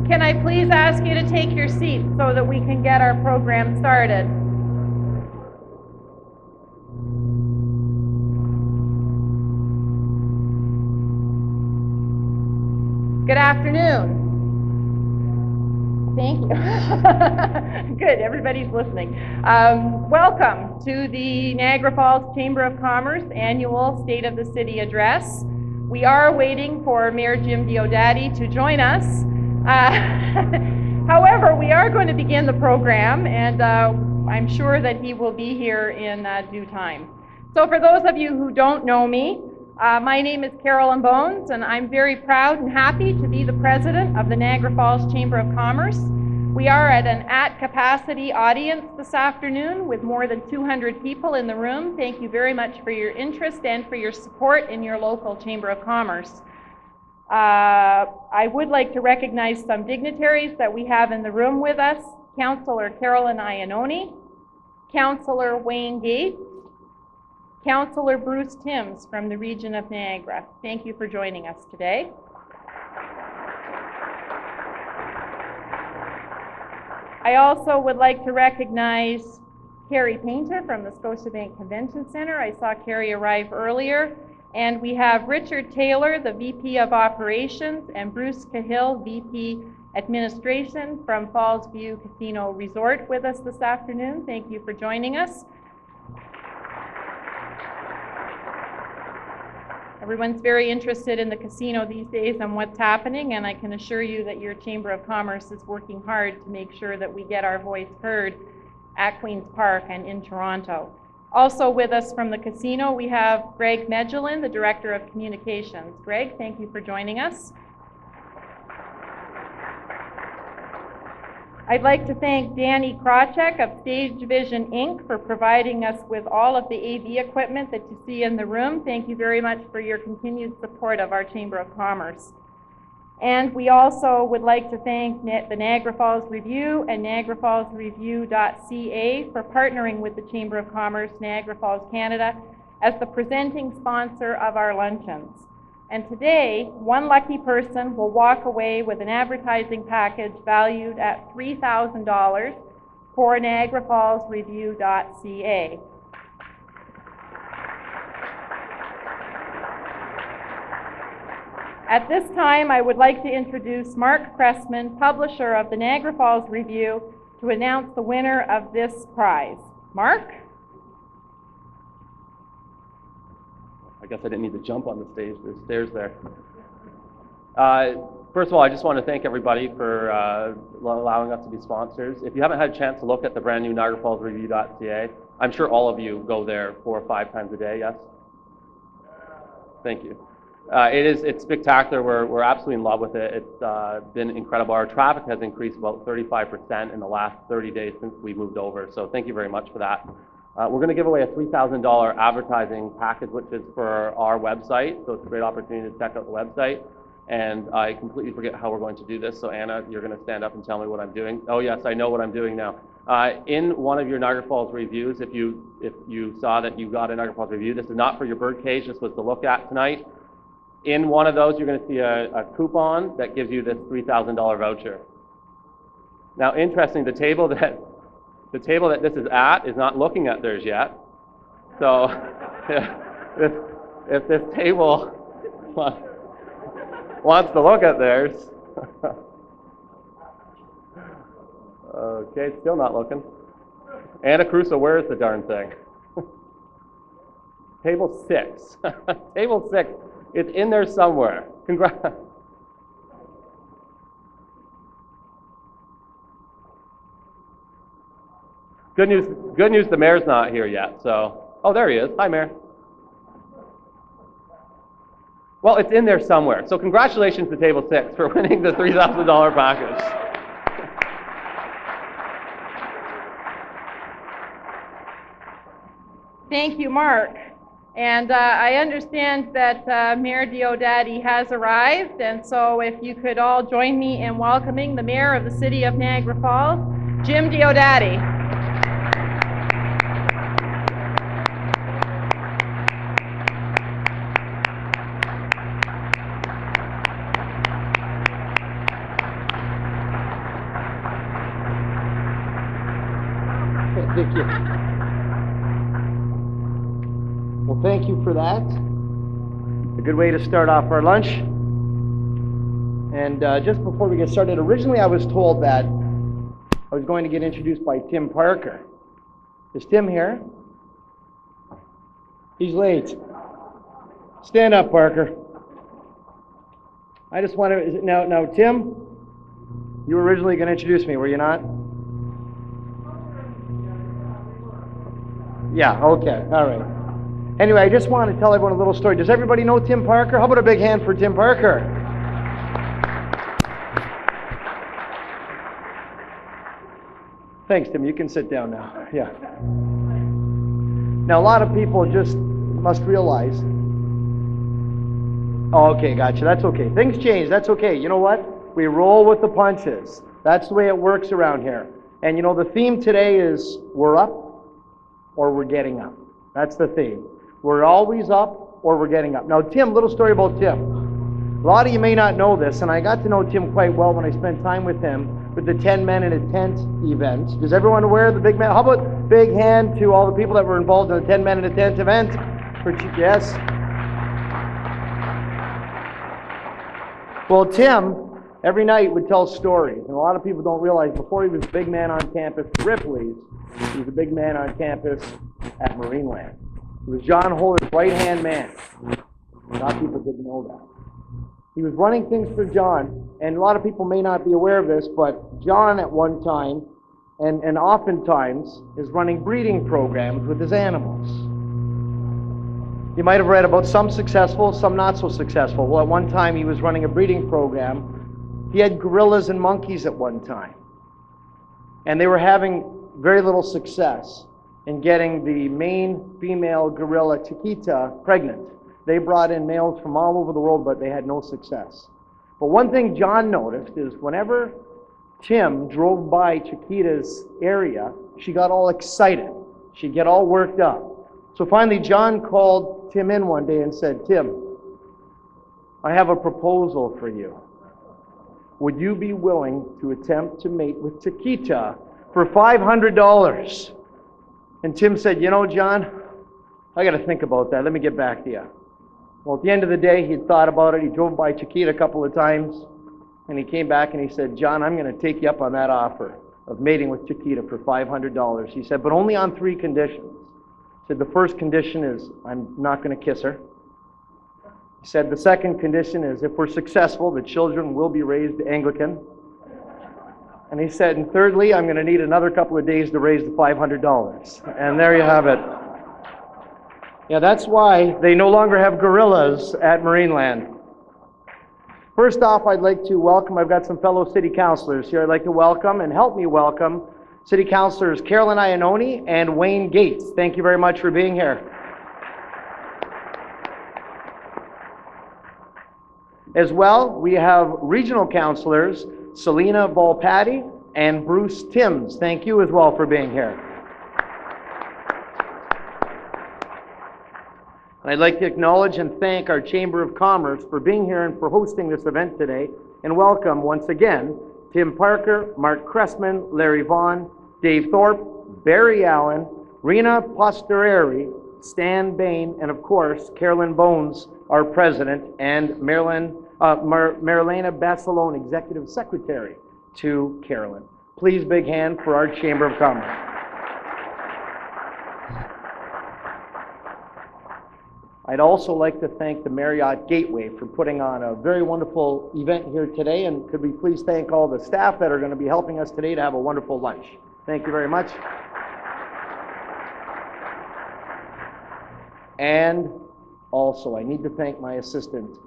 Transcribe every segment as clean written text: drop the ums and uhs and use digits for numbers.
Can I please ask you to take your seats so that we can get our program started? Good afternoon. Thank you. Good, everybody's listening. Welcome to the Niagara Falls Chamber of Commerce Annual State of the City Address. We are waiting for Mayor Jim Diodati to join us. However, we are going to begin the program, and I'm sure that he will be here in due time. So for those of you who don't know me, my name is Carolyn Bones, and I'm very proud and happy to be the president of the Niagara Falls Chamber of Commerce. We are at an at-capacity audience this afternoon with more than 200 people in the room. Thank you very much for your interest and for your support in your local Chamber of Commerce. I would like to recognize some dignitaries that we have in the room with us. Councillor Carolyn Iannone, Councillor Wayne Gates, Councillor Bruce Timms from the region of Niagara. Thank you for joining us today. I also would like to recognize Carrie Painter from the Scotiabank Convention Centre. I saw Carrie arrive earlier. And we have Richard Taylor, the VP of Operations, and Bruce Cahill, VP Administration from Falls View Casino Resort with us this afternoon. Thank you for joining us. Everyone's very interested in the casino these days and what's happening, and I can assure you that your Chamber of Commerce is working hard to make sure that we get our voice heard at Queen's Park and in Toronto. Also with us from the casino, we have Greg Medjelin, the Director of Communications. Greg, thank you for joining us. I'd like to thank Danny Krawczyk of Stage Vision Inc. for providing us with all of the AV equipment that you see in the room. Thank you very much for your continued support of our Chamber of Commerce. And we also would like to thank the Niagara Falls Review and niagarafallsreview.ca for partnering with the Chamber of Commerce, Niagara Falls, Canada, as the presenting sponsor of our luncheons. And today, one lucky person will walk away with an advertising package valued at $3,000 for niagarafallsreview.ca. At this time, I would like to introduce Mark Cressman, publisher of the Niagara Falls Review, to announce the winner of this prize. Mark? I guess I didn't need to jump on the stage. There's stairs there. First of all, I just want to thank everybody for allowing us to be sponsors. If you haven't had a chance to look at the brand new niagarafallsreview.ca, I'm sure all of you go there 4 or 5 times a day, yes? Thank you. It's spectacular. We're absolutely in love with it. It's been incredible. Our traffic has increased about 35% in the last 30 days since we moved over. So thank you very much for that. We're going to give away a $3,000 advertising package, which is for our website. So it's a great opportunity to check out the website. And I completely forget how we're going to do this. So Anna, you're going to stand up and tell me what I'm doing. Oh yes, I know what I'm doing now. In one of your Niagara Falls reviews, if you saw that you got a Niagara Falls review, this is not for your birdcage. This was to look at tonight. In one of those, you're going to see a coupon that gives you this $3,000 voucher. Now, interesting, the table that this is at is not looking at theirs yet. So, if this table wants to look at theirs, okay, still not looking. Anna Crusoe, where is the darn thing? Table 6. Table 6. It's in there somewhere. Congrats. Good news, the mayor's not here yet, so. Oh, there he is. Hi, Mayor. Well, it's in there somewhere. So congratulations to Table 6 for winning the $3,000 package. Thank you, Mark. And I understand that Mayor Diodati has arrived, and so if you could all join me in welcoming the Mayor of the City of Niagara Falls, Jim Diodati. Thank you. Well, thank you for that. A good way to start off our lunch. And just before we get started, originally I was told that I was going to get introduced by Tim Parker. Is Tim here? He's late. Stand up, Parker. I just want to, now, Tim, you were originally going to introduce me, were you not? Yeah, okay, all right. Anyway, I just want to tell everyone a little story. Does everybody know Tim Parker? How about a big hand for Tim Parker? Thanks, Tim. You can sit down now. Yeah. Now, a lot of people just must realize. Oh, okay, gotcha. That's okay. Things change. That's okay. You know what? We roll with the punches. That's the way it works around here. And you know, the theme today is we're up or we're getting up. That's the theme. We're always up or we're getting up. Now, Tim, little story about Tim. A lot of you may not know this, and I got to know Tim quite well when I spent time with him with the 10 Men in a Tent event. Is everyone aware of the big man? How about big hand to all the people that were involved in the 10 Men in a Tent event? Yes. Well, Tim, every night would tell stories, and a lot of people don't realize before he was a big man on campus at Ripley's, he was a big man on campus at Marineland. He was John Holler's right-hand man. A lot of people didn't know that. He was running things for John, and a lot of people may not be aware of this, but John at one time, and oftentimes, is running breeding programs with his animals. You might have read about some successful, some not so successful. Well, at one time he was running a breeding program. He had gorillas and monkeys at one time. And they were having very little success in getting the main female gorilla, Chiquita, pregnant. They brought in males from all over the world, but they had no success. But one thing John noticed is whenever Tim drove by Chiquita's area, she got all excited. She'd get all worked up. So finally, John called Tim in one day and said, Tim, I have a proposal for you. Would you be willing to attempt to mate with Chiquita for $500? And Tim said, you know, John, I got to think about that. Let me get back to you. Well, at the end of the day, he had thought about it. He drove by Chiquita a couple of times, and he came back and he said, John, I'm going to take you up on that offer of mating with Chiquita for $500. He said, but only on 3 conditions. He said, the first condition is I'm not going to kiss her. He said, the second condition is if we're successful, the children will be raised Anglican. And he said, and thirdly, I'm going to need another couple of days to raise the $500. And there you have it. Yeah, that's why they no longer have gorillas at Marineland. First off, I'd like to welcome, I've got some fellow city councilors here. I'd like to welcome and help me welcome City Councilors Carolyn Iannone and Wayne Gates. Thank you very much for being here. As well, we have regional councilors Selena Volpatti and Bruce Timms. Thank you as well for being here. And I'd like to acknowledge and thank our Chamber of Commerce for being here and for hosting this event today. And welcome once again Tim Parker, Mark Cressman, Larry Vaughn, Dave Thorpe, Barry Allen, Rena Postereri, Stan Bain, and of course Carolyn Bones, our president, and Marilena Basilone, executive secretary to Carolyn. Please, big hand for our Chamber of Commerce. I'd also like to thank the Marriott Gateway for putting on a very wonderful event here today, and could we please thank all the staff that are going to be helping us today to have a wonderful lunch. Thank you very much. And also, I need to thank my assistant,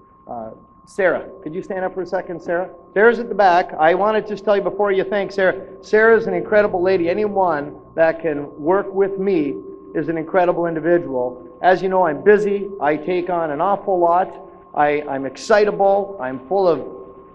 Sarah. Could you stand up for a second, Sarah? Sarah's at the back. I want to just tell you before you thank Sarah, Sarah's an incredible lady. Anyone that can work with me is an incredible individual. As you know, I'm busy. I take on an awful lot. I'm excitable. I'm full of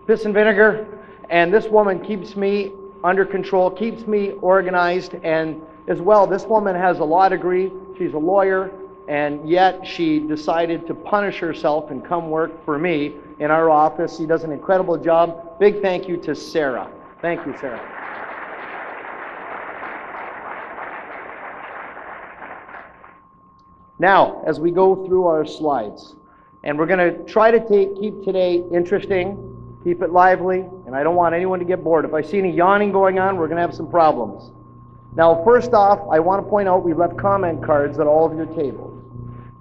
piss and vinegar. And this woman keeps me under control, keeps me organized. And as well, this woman has a law degree. She's a lawyer. And yet she decided to punish herself and come work for me in our office. She does an incredible job. Big thank you to Sarah. Thank you, Sarah. Now, as we go through our slides, and we're going to try to keep today interesting, keep it lively, and I don't want anyone to get bored. If I see any yawning going on, we're going to have some problems. Now, first off, I want to point out we've left comment cards at all of your tables.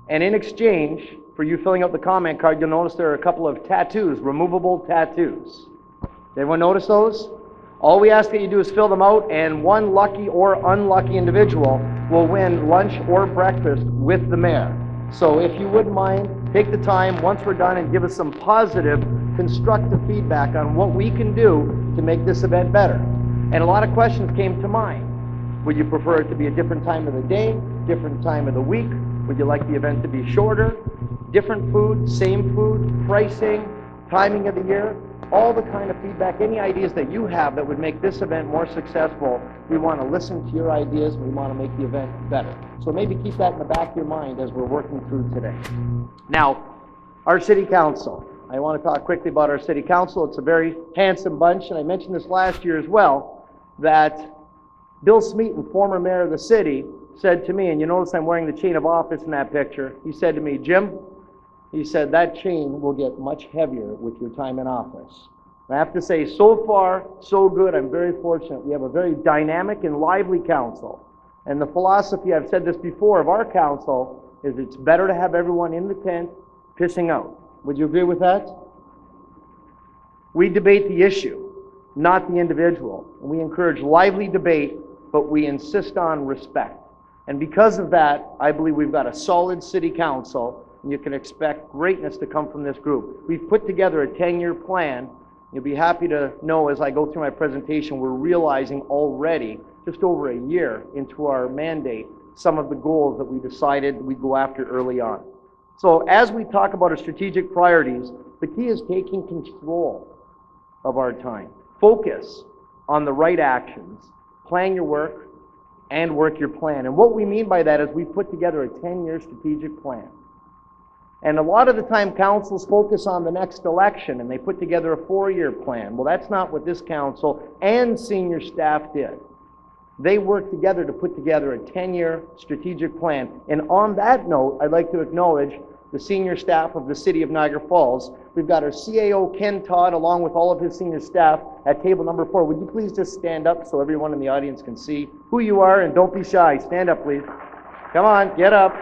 And in exchange for you filling out the comment card, you'll notice there are a couple of tattoos, removable tattoos. Did everyone notice those? All we ask that you do is fill them out, and one lucky or unlucky individual will win lunch or breakfast with the mayor. So if you wouldn't mind, take the time once we're done and give us some positive, constructive feedback on what we can do to make this event better. And a lot of questions came to mind. Would you prefer it to be a different time of the day, different time of the week? Would you like the event to be shorter? Different food, same food, pricing, timing of the year? All the kind of feedback, any ideas that you have that would make this event more successful, we want to listen to your ideas and we want to make the event better. So maybe keep that in the back of your mind as we're working through today. Now, our city council. I want to talk quickly about our city council. It's a very handsome bunch, and I mentioned this last year as well, that Bill Smeaton, former mayor of the city, said to me, and you notice I'm wearing the chain of office in that picture, he said to me, Jim, he said, that chain will get much heavier with your time in office. I have to say, so far, so good. I'm very fortunate. We have a very dynamic and lively council. And the philosophy, I've said this before, of our council is it's better to have everyone in the tent pissing out. Would you agree with that? We debate the issue, not the individual. And we encourage lively debate, but we insist on respect. And because of that, I believe we've got a solid city council, and you can expect greatness to come from this group. We've put together a 10-year plan. You'll be happy to know as I go through my presentation, we're realizing already, just over a year into our mandate, some of the goals that we decided we'd go after early on. So as we talk about our strategic priorities, the key is taking control of our time. Focus on the right actions, plan your work, and work your plan. And what we mean by that is we've put together a 10-year strategic plan. And a lot of the time councils focus on the next election and they put together a 4-year plan. Well, that's not what this council and senior staff did. They worked together to put together a 10-year strategic plan. And on that note, I'd like to acknowledge the senior staff of the City of Niagara Falls. We've got our CAO, Ken Todd, along with all of his senior staff at table number 4. Would you please just stand up so everyone in the audience can see who you are, and don't be shy. Stand up, please. Come on, get up.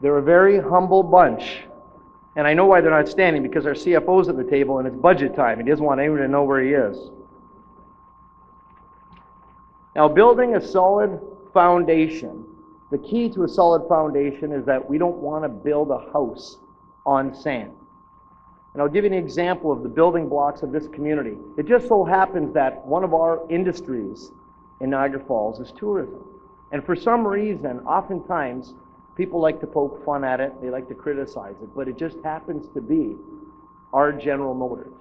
They're a very humble bunch. And I know why they're not standing, because our CFO's at the table and it's budget time. He doesn't want anyone to know where he is. Now, building a solid foundation, the key to a solid foundation is that we don't want to build a house on sand. And I'll give you an example of the building blocks of this community. It just so happens that one of our industries in Niagara Falls is tourism. And for some reason, oftentimes, people like to poke fun at it, they like to criticize it, but it just happens to be our General Motors.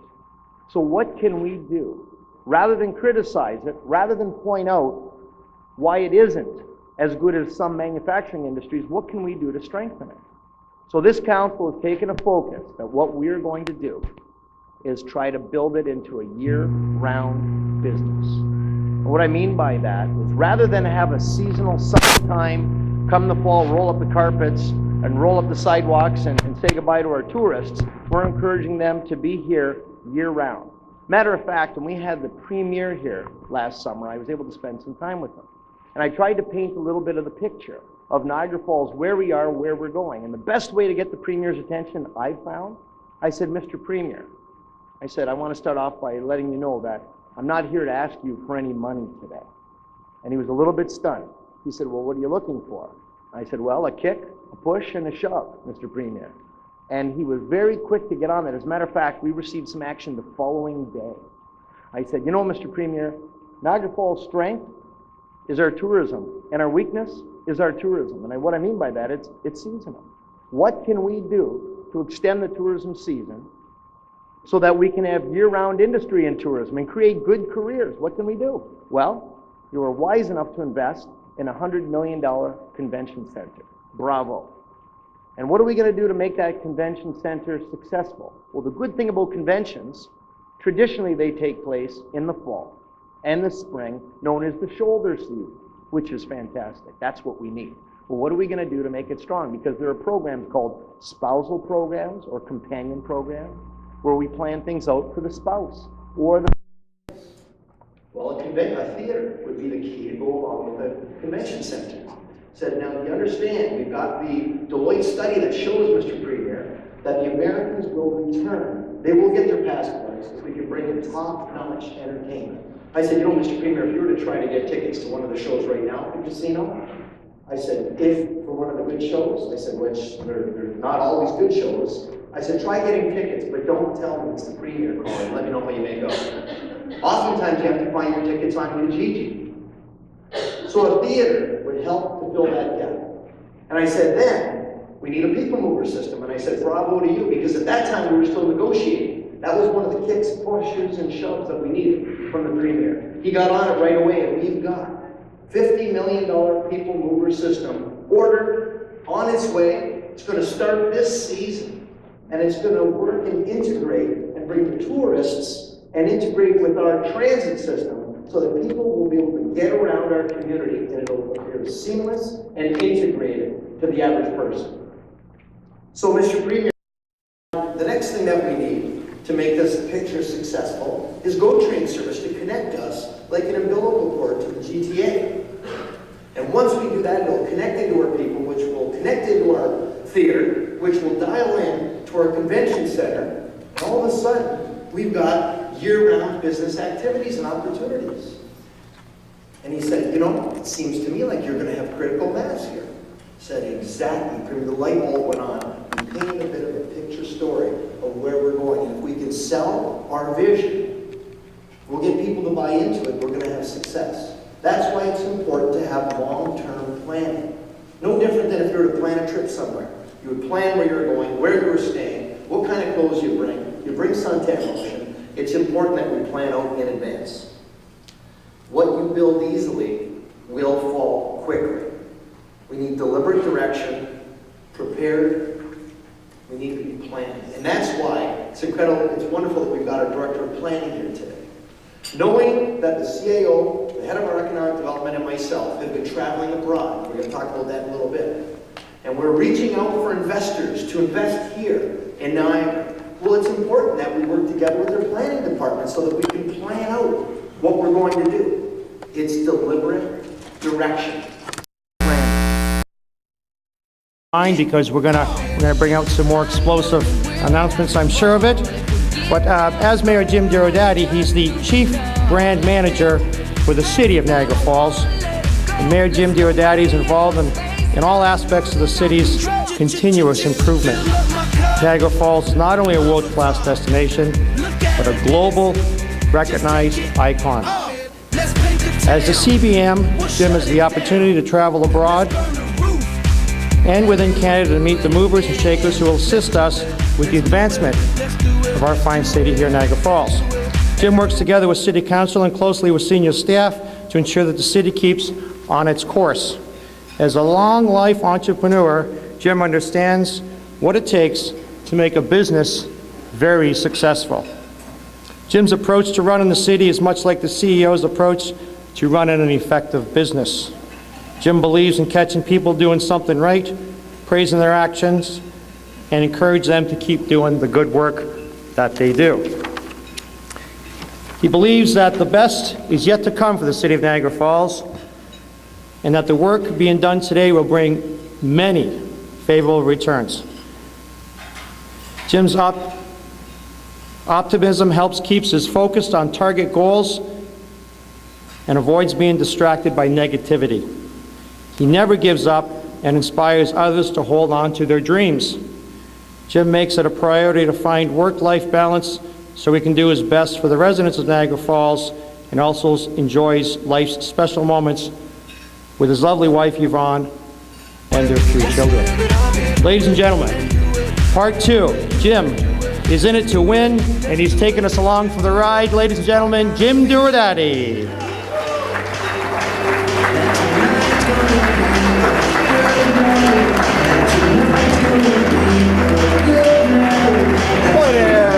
So what can we do? Rather than criticize it, rather than point out why it isn't as good as some manufacturing industries, what can we do to strengthen it? So this council has taken a focus that what we're going to do is try to build it into a year-round business. And what I mean by that is rather than have a seasonal summertime, come the fall, roll up the carpets and roll up the sidewalks and say goodbye to our tourists, we're encouraging them to be here year-round. Matter of fact, when we had the premiere here last summer, I was able to spend some time with them. And I tried to paint a little bit of the picture of Niagara Falls, where we are, where we're going. And the best way to get the Premier's attention I found, I said, Mr. Premier, I said, I want to start off by letting you know that I'm not here to ask you for any money today. And he was a little bit stunned. He said, well, what are you looking for? I said, well, a kick, a push, and a shove, Mr. Premier. And he was very quick to get on that. As a matter of fact, we received some action the following day. I said, you know, Mr. Premier, Niagara Falls' strength is our tourism, and our weakness is our tourism. And what I mean by that, it's seasonal. What can we do to extend the tourism season so that we can have year-round industry in tourism and create good careers? What can we do? Well, you were wise enough to invest in a $100 million convention center. Bravo. And what are we going to do to make that convention center successful? Well, the good thing about conventions, traditionally they take place in the fall. and the spring, known as the shoulder season, which is fantastic. That's what we need. Well, what are we going to do to make it strong? Because there are programs called spousal programs or companion programs where we plan things out for the spouse or the... Well, a theater would be the key to go along with a convention center. Said, now you understand, we've got the Deloitte study that shows, Mr. Premier, that the Americans will return. They will get their passports if we can bring in top-notch entertainment. I said, you know, Mr. Premier, if you were to try to get tickets to one of the shows right now at the casino, I said, if for one of the good shows, I said, which they're not always good shows, I said, try getting tickets, but don't tell me it's the Premier calling. Let me know how you may go. Oftentimes, you have to find your tickets on Kijiji. So a theater would help to fill that gap. And I said, then, we need a people mover system. And I said, bravo to you, because at that time, we were still negotiating. That was one of the kicks, pushes, and shoves that we needed from the Premier. He got on it right away, and we've got $50 million people mover system ordered, on its way. It's going to start this season, and it's going to work and integrate and bring the tourists and integrate with our transit system so that people will be able to get around our community and it'll appear seamless and integrated to the average person. So, Mr. Premier, the next thing that we need to make this picture successful is GO train service to connect us like an umbilical cord to the GTA. And once we do that, it'll connect into our people, which will connect into our theater, which will dial in to our convention center, and all of a sudden, we've got year-round business activities and opportunities. And he said, you know, it seems to me like you're going to have critical mass here. I said, exactly. Premier, the light bulb went on. We painted a bit of a picture story of where we're going. And if we can sell our vision, we'll get people to buy into it, we're going to have success. That's why it's important to have long-term planning. No different than if you were to plan a trip somewhere. You would plan where you're going, where you're staying, what kind of clothes you bring. You bring suntan lotion. It's important that we plan out in advance. What you build easily will fall quickly. We need deliberate direction, prepared. We need to be planning. And that's why it's incredible, it's wonderful that we've got our Director of Planning here today. Knowing that the CAO, the head of our economic development, and myself have been traveling abroad. We're going to talk about that in a little bit. And we're reaching out for investors to invest here in Niagara. Well, it's important that we work together with our planning department so that we can plan out what we're going to do. It's deliberate direction. Because we're gonna bring out some more explosive announcements, I'm sure of it. But as Mayor Jim Diodati, he's the Chief Brand Manager for the City of Niagara Falls. And Mayor Jim Diodati is involved in all aspects of the city's continuous improvement. Niagara Falls is not only a world-class destination, but a global recognized icon. As the CBM, Jim has the opportunity to travel abroad and within Canada to meet the movers and shakers who will assist us with the advancement of our fine city here in Niagara Falls. Jim works together with City Council and closely with senior staff to ensure that the city keeps on its course. As a long-life entrepreneur, Jim understands what it takes to make a business very successful. Jim's approach to running the city is much like the CEO's approach to running an effective business. Jim believes in catching people doing something right, praising their actions, and encourage them to keep doing the good work that they do. He believes that the best is yet to come for the city of Niagara Falls, and that the work being done today will bring many favorable returns. Jim's optimism helps keeps us focused on target goals and avoids being distracted by negativity. He never gives up and inspires others to hold on to their dreams. Jim makes it a priority to find work-life balance so he can do his best for the residents of Niagara Falls and also enjoys life's special moments with his lovely wife, Yvonne, and their 3 children. Ladies and gentlemen, part 2. Jim is in it to win, and he's taking us along for the ride. Ladies and gentlemen, Jim Diodati. Oh, yeah.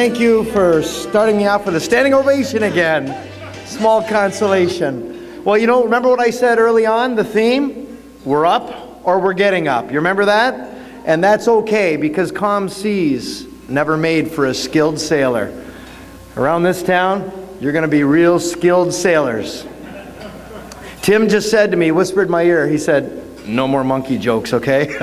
thank you for starting me off with a standing ovation again. Small consolation. Well, you know, remember what I said early on, the theme? We're up or we're getting up. You remember that? And that's okay, because calm seas never made for a skilled sailor. Around this town, you're going to be real skilled sailors. Tim just said to me, whispered in my ear, he said, no more monkey jokes, okay?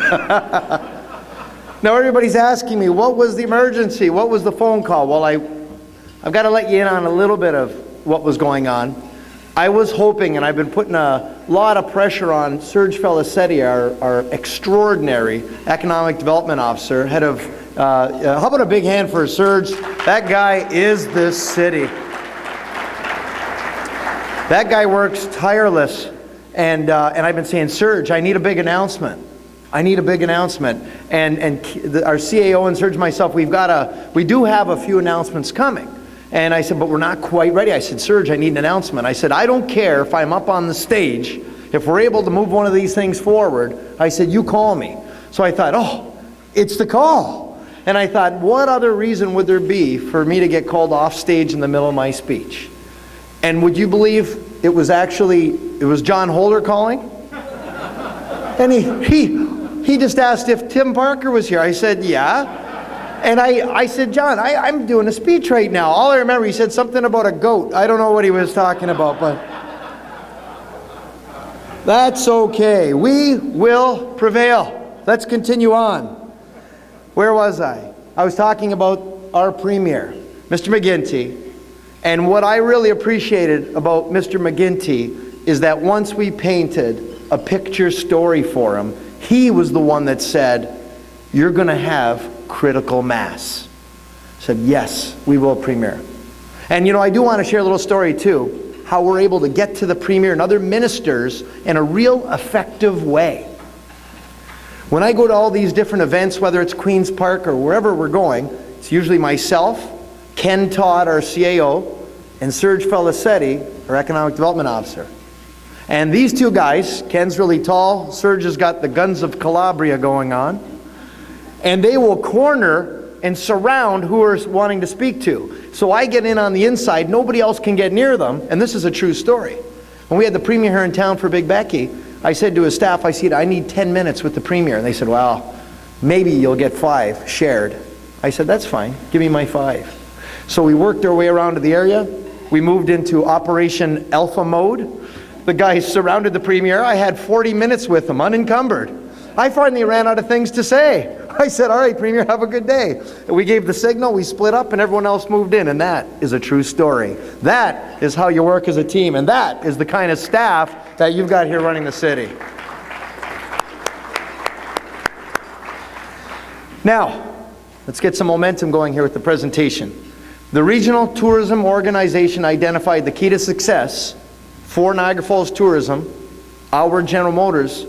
Now everybody's asking me, what was the emergency? What was the phone call? Well, I've got to let you in on a little bit of what was going on. I was hoping, and I've been putting a lot of pressure on Serge Felicetti, our extraordinary economic development officer, head of, how about a big hand for Serge? That guy is this city. That guy works tireless, and I've been saying, Serge, I need a big announcement. I need a big announcement. And our CAO and Serge and myself, we do have a few announcements coming. And I said, but we're not quite ready. I said, Serge, I need an announcement. I said, I don't care if I'm up on the stage. If we're able to move one of these things forward, I said, you call me. So I thought, oh, it's the call. And I thought, what other reason would there be for me to get called off stage in the middle of my speech? And would you believe it was John Holder calling? And he just asked if Tim Parker was here. I said, yeah. And I said, John, I'm doing a speech right now. All I remember, he said something about a goat. I don't know what he was talking about, but that's okay. We will prevail. Let's continue on. Where was I? I was talking about our premier, Mr. McGinty. And what I really appreciated about Mr. McGinty is that once we painted a picture story for him, he was the one that said, you're going to have critical mass. I said, yes, we will, Premier. And you know, I do want to share a little story too, how we're able to get to the Premier and other ministers in a real effective way. When I go to all these different events, whether it's Queen's Park or wherever we're going, it's usually myself, Ken Todd, our CAO, and Serge Felicetti, our Economic Development Officer. And these two guys, Ken's really tall, Serge has got the guns of Calabria going on, and they will corner and surround who are wanting to speak to. So I get in on the inside, nobody else can get near them, and this is a true story. When we had the Premier here in town for Big Becky, I said to his staff, I said, I need 10 minutes with the Premier. And they said, well, maybe you'll get 5 shared. I said, that's fine, give me my 5. So we worked our way around to the area. We moved into Operation Alpha mode. The guys surrounded the Premier. I had 40 minutes with him, unencumbered. I finally ran out of things to say. I said, all right, Premier, have a good day. And we gave the signal, we split up, and everyone else moved in. And that is a true story. That is how you work as a team. And that is the kind of staff that you've got here running the city. Now, let's get some momentum going here with the presentation. The Regional Tourism Organization identified the key to success for Niagara Falls tourism, our General Motors,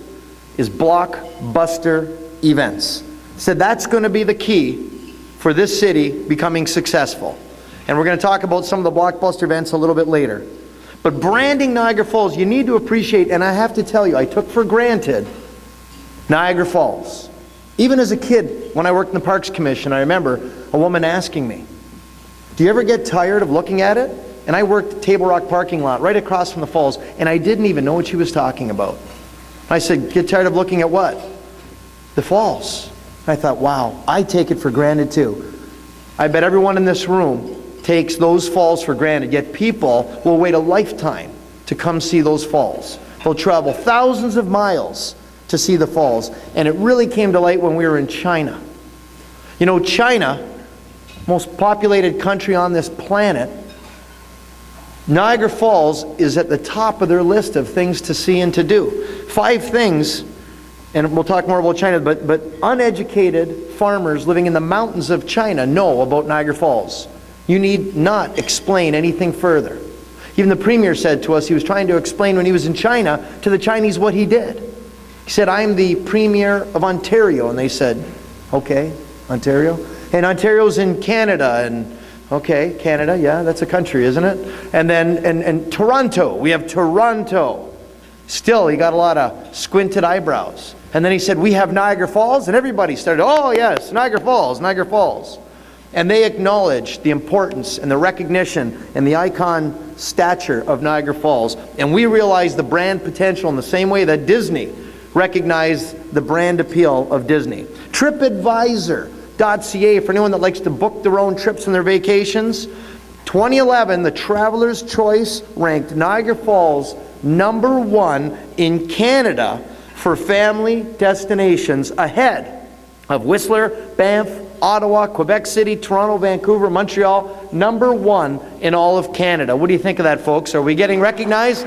is blockbuster events. Said that's going to be the key for this city becoming successful. And we're going to talk about some of the blockbuster events a little bit later. But branding Niagara Falls, you need to appreciate, and I have to tell you, I took for granted Niagara Falls. Even as a kid, when I worked in the Parks Commission, I remember a woman asking me, do you ever get tired of looking at it? And I worked at Table Rock parking lot right across from the falls, and I didn't even know what she was talking about. I said, get tired of looking at what? The falls. I thought, wow, I take it for granted too. I bet everyone in this room takes those falls for granted, yet people will wait a lifetime to come see those falls. They'll travel thousands of miles to see the falls. And it really came to light when we were in China. You know, China, most populated country on this planet, Niagara Falls is at the top of their list of things to see and to do. 5 things, and we'll talk more about China, but uneducated farmers living in the mountains of China know about Niagara Falls. You need not explain anything further. Even the Premier said to us, he was trying to explain when he was in China to the Chinese what he did. He said, I'm the Premier of Ontario. And they said, okay, Ontario? And Ontario's in Canada, and okay, Canada, yeah, that's a country, isn't it? And then, and Toronto, we have Toronto. Still, he got a lot of squinted eyebrows. And then he said, we have Niagara Falls, and everybody started, oh yes, Niagara Falls, Niagara Falls. And they acknowledge the importance and the recognition and the icon stature of Niagara Falls. And we realize the brand potential in the same way that Disney recognized the brand appeal of Disney. TripAdvisor.ca, for anyone that likes to book their own trips and their vacations. 2011, the Traveler's Choice ranked Niagara Falls #1 in Canada for family destinations, ahead of Whistler, Banff, Ottawa, Quebec City, Toronto, Vancouver, Montreal, #1 in all of Canada. What do you think of that, folks? Are we getting recognized?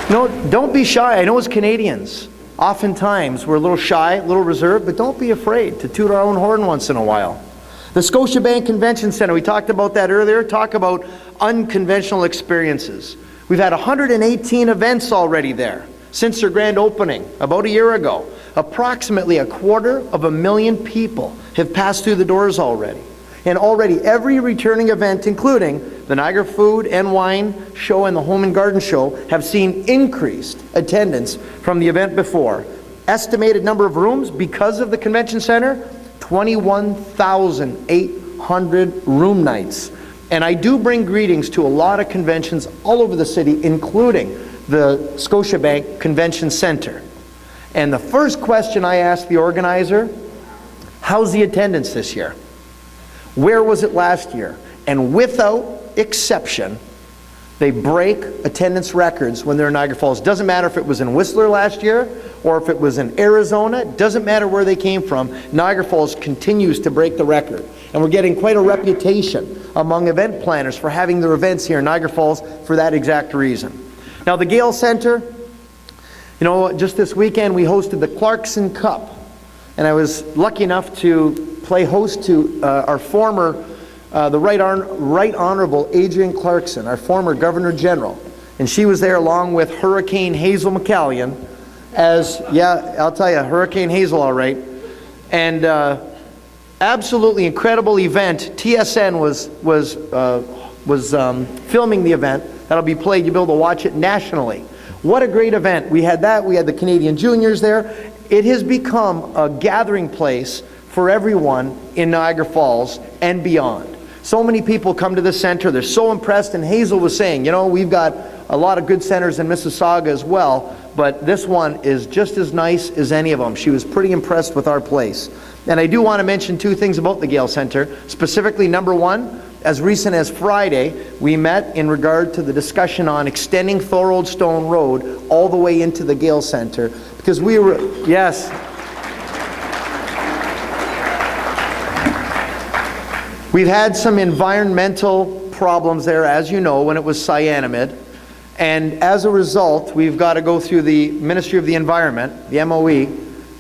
No, don't be shy. I know as Canadians, oftentimes we're a little shy, a little reserved, but don't be afraid to toot our own horn once in a while. The Scotiabank Convention Centre, we talked about that earlier, talk about unconventional experiences. We've had 118 events already there since their grand opening about a year ago. Approximately 250,000 people have passed through the doors already. And already every returning event, including the Niagara Food and Wine Show and the Home and Garden Show, have seen increased attendance from the event before. Estimated number of rooms because of the convention center, 21,800 room nights. And I do bring greetings to a lot of conventions all over the city, including the Scotiabank Convention Center. And the first question I asked the organizer, how's the attendance this year? Where was it last year? And without exception, they break attendance records when they're in Niagara Falls. Doesn't matter if it was in Whistler last year or if it was in Arizona. Doesn't matter where they came from. Niagara Falls continues to break the record. And we're getting quite a reputation among event planners for having their events here in Niagara Falls for that exact reason. Now the Gale Center, you know, just this weekend we hosted the Clarkson Cup. And I was lucky enough to play host to our former, the Right Honorable Adrienne Clarkson, our former Governor General. And she was there along with Hurricane Hazel McCallion as, yeah, I'll tell you, Hurricane Hazel, all right. And absolutely incredible event. TSN was filming the event. That'll be played. You'll be able to watch it nationally. What a great event. We had that. We had the Canadian Juniors there. It has become a gathering place for everyone in Niagara Falls and beyond. So many people come to this center. They're so impressed. And Hazel was saying, you know, we've got a lot of good centers in Mississauga as well, but this one is just as nice as any of them. She was pretty impressed with our place. And I do want to mention two things about the Gale Center. Specifically, number one, as recent as Friday, we met in regard to the discussion on extending Thorold Stone Road all the way into the Gale Center. Because we were, yes. We've had some environmental problems there, as you know, when it was cyanamide. And as a result, we've got to go through the Ministry of the Environment, the MOE.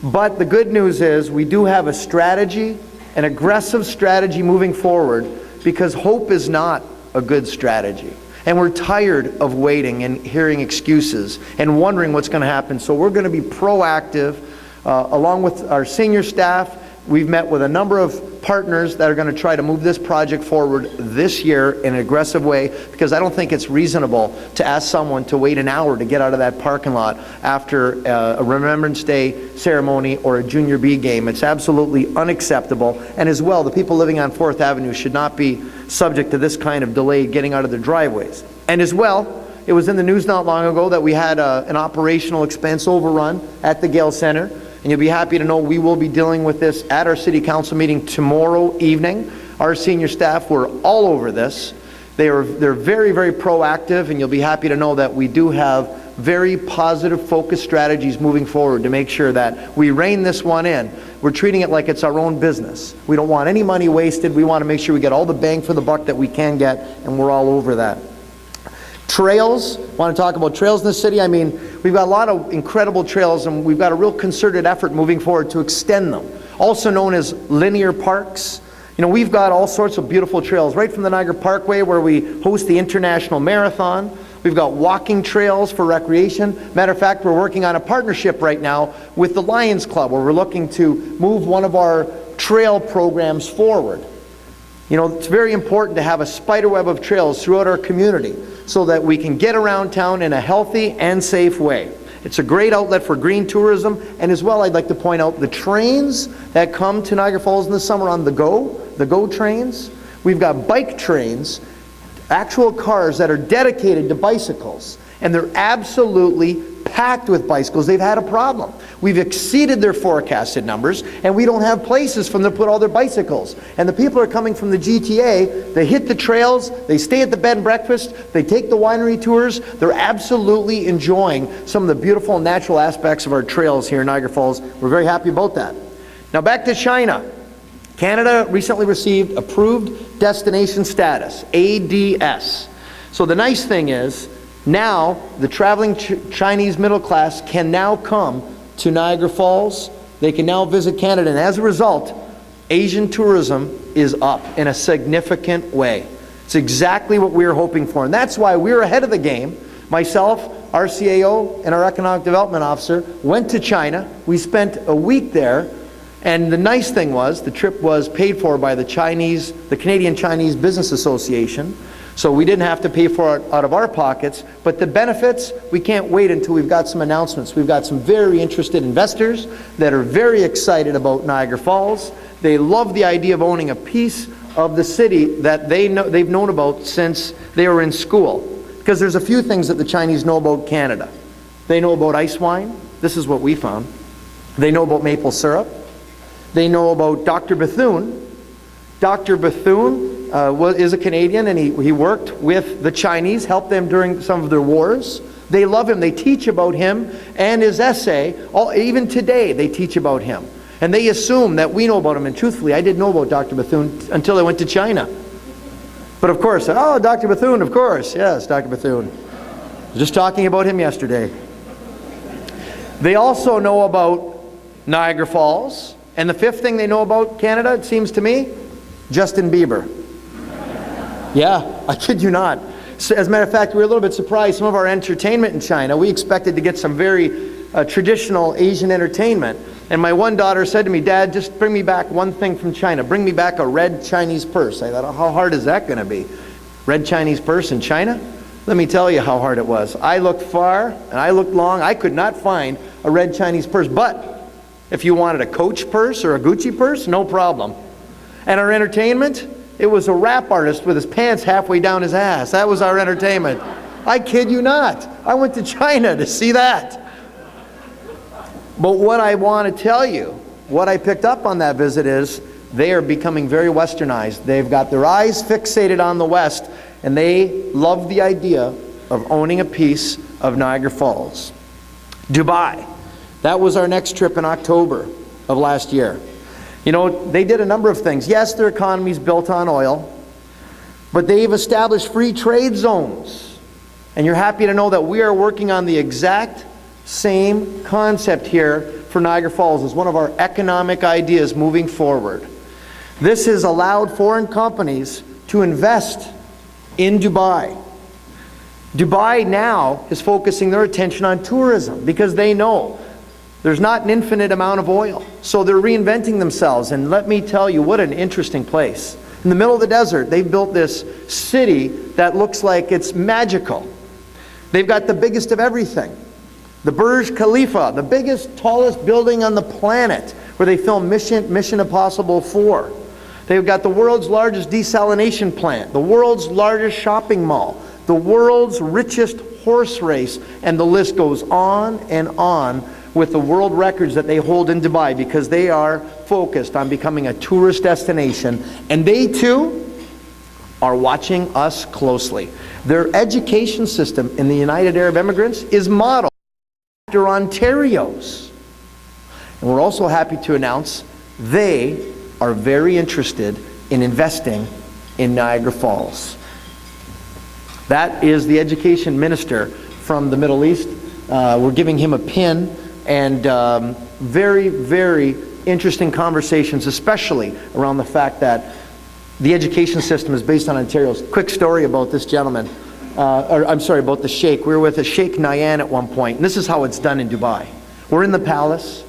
But the good news is we do have a strategy, an aggressive strategy moving forward, because hope is not a good strategy. And we're tired of waiting and hearing excuses and wondering what's going to happen. So we're going to be proactive. Along with our senior staff, we've met with a number of partners that are going to try to move this project forward this year in an aggressive way, because I don't think it's reasonable to ask someone to wait an hour to get out of that parking lot after a Remembrance Day ceremony or a Junior B game. It's absolutely unacceptable. And as well, the people living on 4th Avenue should not be subject to this kind of delay getting out of their driveways. And as well, it was in the news not long ago that we had an operational expense overrun at the Gale Center. And you'll be happy to know we will be dealing with this at our City Council meeting tomorrow evening. Our senior staff were all over this. They're very, very proactive, and you'll be happy to know that we do have very positive, focused strategies moving forward to make sure that we rein this one in. We're treating it like it's our own business. We don't want any money wasted. We want to make sure we get all the bang for the buck that we can get, and we're all over that. Trails, want to talk about trails in the city. I mean, we've got a lot of incredible trails, and we've got a real concerted effort moving forward to extend them, also known as linear parks. You know, we've got all sorts of beautiful trails, right from the Niagara Parkway, where we host the International Marathon. We've got walking trails for recreation. Matter of fact, we're working on a partnership right now with the Lions Club, where we're looking to move one of our trail programs forward. You know, it's very important to have a spider web of trails throughout our community so that we can get around town in a healthy and safe way. It's a great outlet for green tourism, and as well I'd like to point out the trains that come to Niagara Falls in the summer on the GO trains. We've got bike trains, actual cars that are dedicated to bicycles, and they're absolutely packed with bicycles. They've had a problem. We've exceeded their forecasted numbers, and we don't have places for them to put all their bicycles. And the people are coming from the GTA, they hit the trails, they stay at the bed and breakfast, they take the winery tours. They're absolutely enjoying some of the beautiful natural aspects of our trails here in Niagara Falls. We're very happy about that. Now back to China. Canada recently received approved destination status, ADS. So the nice thing is, now the traveling Chinese middle class can now come to Niagara Falls. They can now visit Canada, and as a result, Asian tourism is up in a significant way. It's exactly what we were hoping for, and that's why we're ahead of the game. Myself, our CAO, and our Economic Development Officer went to China. We spent a week there, and the nice thing was the trip was paid for by the Canadian Chinese Business Association. So we didn't have to pay for it out of our pockets, but the benefits, we can't wait until we've got some announcements. We've got some very interested investors that are very excited about Niagara Falls. They love the idea of owning a piece of the city that they've known about since they were in school. Because there's a few things that the Chinese know about Canada. They know about ice wine. This is what we found. They know about maple syrup. They know about Dr. Bethune. Dr. Bethune is a Canadian, and he worked with the Chinese, helped them during some of their wars. They love him. They teach about him and his essay. Even today, they teach about him. And they assume that we know about him. And truthfully, I didn't know about Dr. Bethune until I went to China. But of course, oh, Dr. Bethune, of course. Yes, Dr. Bethune. Just talking about him yesterday. They also know about Niagara Falls. And the fifth thing they know about Canada, it seems to me, Justin Bieber. Yeah, I kid you not. So, as a matter of fact, we were a little bit surprised. Some of our entertainment in China, we expected to get some very traditional Asian entertainment. And my one daughter said to me, Dad, just bring me back one thing from China. Bring me back a red Chinese purse. I thought, oh, how hard is that going to be? Red Chinese purse in China? Let me tell you how hard it was. I looked far and I looked long. I could not find a red Chinese purse. But if you wanted a Coach purse or a Gucci purse, no problem. And our entertainment, it was a rap artist with his pants halfway down his ass. That was our entertainment. I kid you not. I went to China to see that. But what I want to tell you, what I picked up on that visit is they are becoming very westernized. They've got their eyes fixated on the West, and they love the idea of owning a piece of Niagara Falls. Dubai. That was our next trip in October of last year. You know, they did a number of things. Yes, their economy is built on oil, but they've established free trade zones. And you're happy to know that we are working on the exact same concept here for Niagara Falls as one of our economic ideas moving forward. This has allowed foreign companies to invest in Dubai. Dubai now is focusing their attention on tourism because they know there's not an infinite amount of oil. So they're reinventing themselves. And let me tell you, what an interesting place. In the middle of the desert, they've built this city that looks like it's magical. They've got the biggest of everything. The Burj Khalifa, the biggest, tallest building on the planet, where they filmed Mission Impossible 4. They've got the world's largest desalination plant, the world's largest shopping mall, the world's richest horse race, and the list goes on and on with the world records that they hold in Dubai, because they are focused on becoming a tourist destination, and they too are watching us closely. Their education system in the United Arab Emirates is modeled after Ontario's. And we're also happy to announce they are very interested in investing in Niagara Falls. That is the education minister from the Middle East. We're giving him a pin, and very, very interesting conversations, especially around the fact that the education system is based on Ontario's. Quick story about this gentleman, about the sheikh. We were with a Sheikh Nayan at one point, and this is how it's done in Dubai. We're in the palace.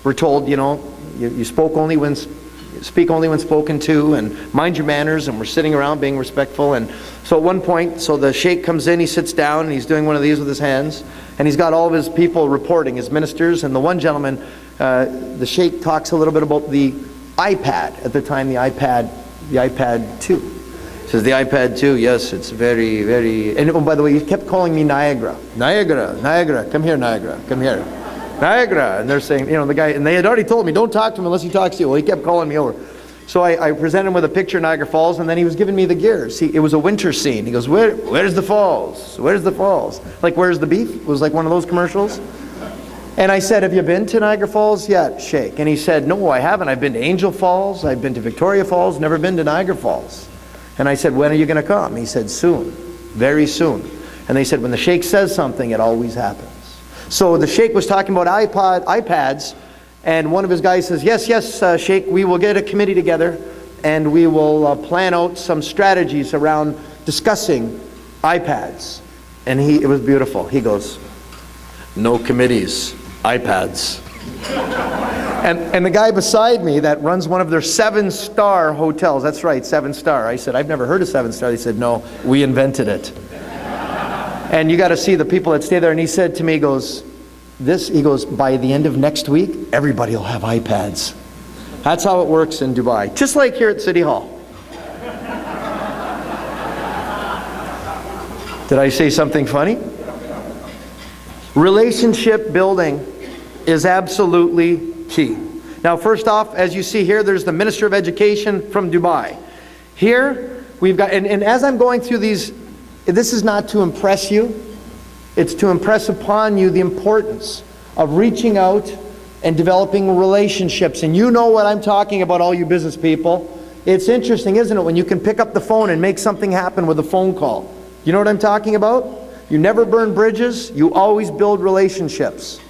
We're told, you know, you speak only when spoken to, and mind your manners, and we're sitting around being respectful. And so at one point, so the sheikh comes in, he sits down, and he's doing one of these with his hands, And he's got all of his people reporting, his ministers, and the one gentleman, the sheikh talks a little bit about the iPad, at the time the iPad 2. He says, the iPad 2, yes, it's very, very, and oh, by the way, he kept calling me Niagara. Niagara, Niagara, come here, Niagara, come here. Niagara, and they're saying, you know, the guy, and they had already told me, don't talk to him unless he talks to you. Well, he kept calling me over. So I presented him with a picture of Niagara Falls, and then he was giving me the gears. It was a winter scene. He goes, where's the falls? Where's the falls? Like, where's the beef? It was like one of those commercials. And I said, have you been to Niagara Falls yet, Sheikh? And he said, no, I haven't. I've been to Angel Falls. I've been to Victoria Falls. Never been to Niagara Falls. And I said, when are you going to come? He said, soon. Very soon. And they said, when the Sheikh says something, it always happens. So the Sheikh was talking about iPads. And one of his guys says, yes, Sheikh, we will get a committee together and we will plan out some strategies around discussing iPads. And it was beautiful. He goes, no committees, iPads. and the guy beside me that runs one of their 7-star hotels, that's right, 7-star. I said, I've never heard of 7-star. They said, no, we invented it. And you got to see the people that stay there. And he said to me, he goes, by the end of next week, everybody will have iPads. That's how it works in Dubai. Just like here at City Hall. Did I say something funny? Relationship building is absolutely key. Now, first off, as you see here, there's the Minister of Education from Dubai. Here, we've got, and as I'm going through these, this is not to impress you. It's to impress upon you the importance of reaching out and developing relationships. And you know what I'm talking about, all you business people. It's interesting, isn't it, when you can pick up the phone and make something happen with a phone call. You know what I'm talking about? You never burn bridges, you always build relationships.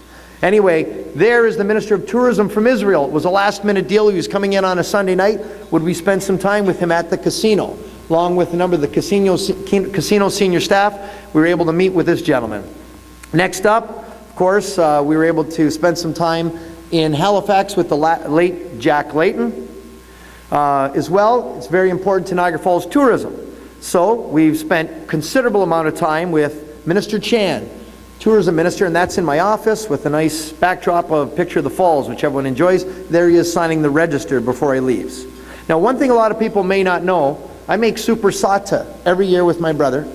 Anyway, there is the Minister of Tourism from Israel. It was a last-minute deal. He was coming in on a Sunday night. Would we spend some time with him at the casino? Along with a number of the casino senior staff, we were able to meet with this gentleman. Next up, of course, we were able to spend some time in Halifax with the late Jack Layton. As well, it's very important to Niagara Falls tourism. So we've spent considerable amount of time with Minister Chan, tourism minister, and that's in my office with a nice backdrop of a picture of the falls, which everyone enjoys. There he is signing the register before he leaves. Now, one thing a lot of people may not know, I make supersata every year with my brother.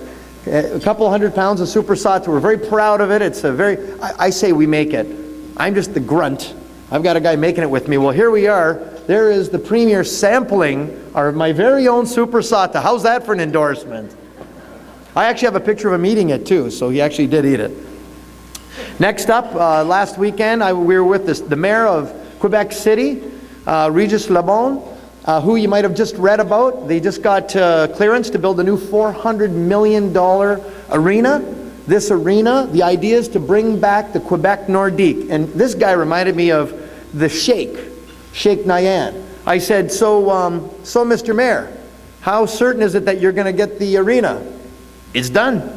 A couple 100 pounds of supersata. We're very proud of it. It's a very, I say we make it. I'm just the grunt. I've got a guy making it with me. Well, here we are. There is the premier sampling my very own supersata. How's that for an endorsement? I actually have a picture of him eating it too, so he actually did eat it. Next up, last weekend, we were with the mayor of Quebec City, Regis Lebon, who you might have just read about. They just got clearance to build a new $400 million arena. This arena, the idea is to bring back the Quebec Nordique. And this guy reminded me of the Sheikh Nayan. I said, so Mr. Mayor, how certain is it that you're going to get the arena? It's done.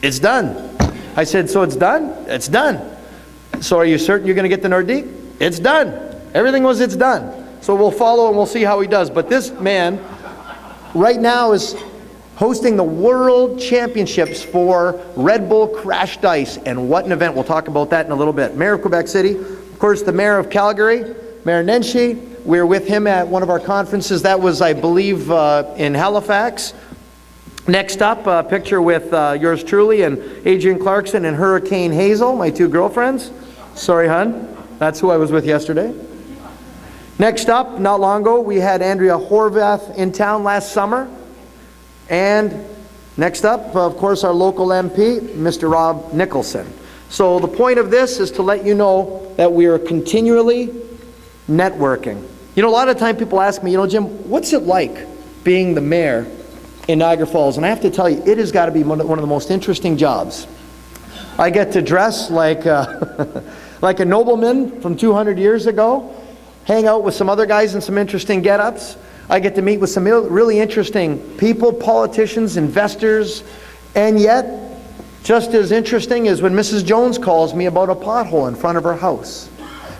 It's done. I said, so it's done? It's done. So are you certain you're going to get the Nordique? It's done. Everything was, it's done. So we'll follow and we'll see how he does. But this man right now is hosting the World Championships for Red Bull Crashed Ice. And what an event. We'll talk about that in a little bit. Mayor of Quebec City. Of course, the Mayor of Calgary, Mayor Nenshi. We were with him at one of our conferences. That was, I believe, in Halifax. Next up, a picture with yours truly and Adrienne Clarkson and Hurricane Hazel, my two girlfriends. Sorry, hon. That's who I was with yesterday. Next up, not long ago, we had Andrea Horvath in town last summer. And next up, of course, our local MP, Mr. Rob Nicholson. So the point of this is to let you know that we are continually networking. You know, a lot of time people ask me, Jim, what's it like being the mayor in Niagara Falls? And I have to tell you, it has got to be one of the most interesting jobs. I get to dress like like a nobleman from 200 years ago, hang out with some other guys in some interesting get-ups. I get to meet with some really interesting people, politicians, investors, and yet, just as interesting is when Mrs. Jones calls me about a pothole in front of her house.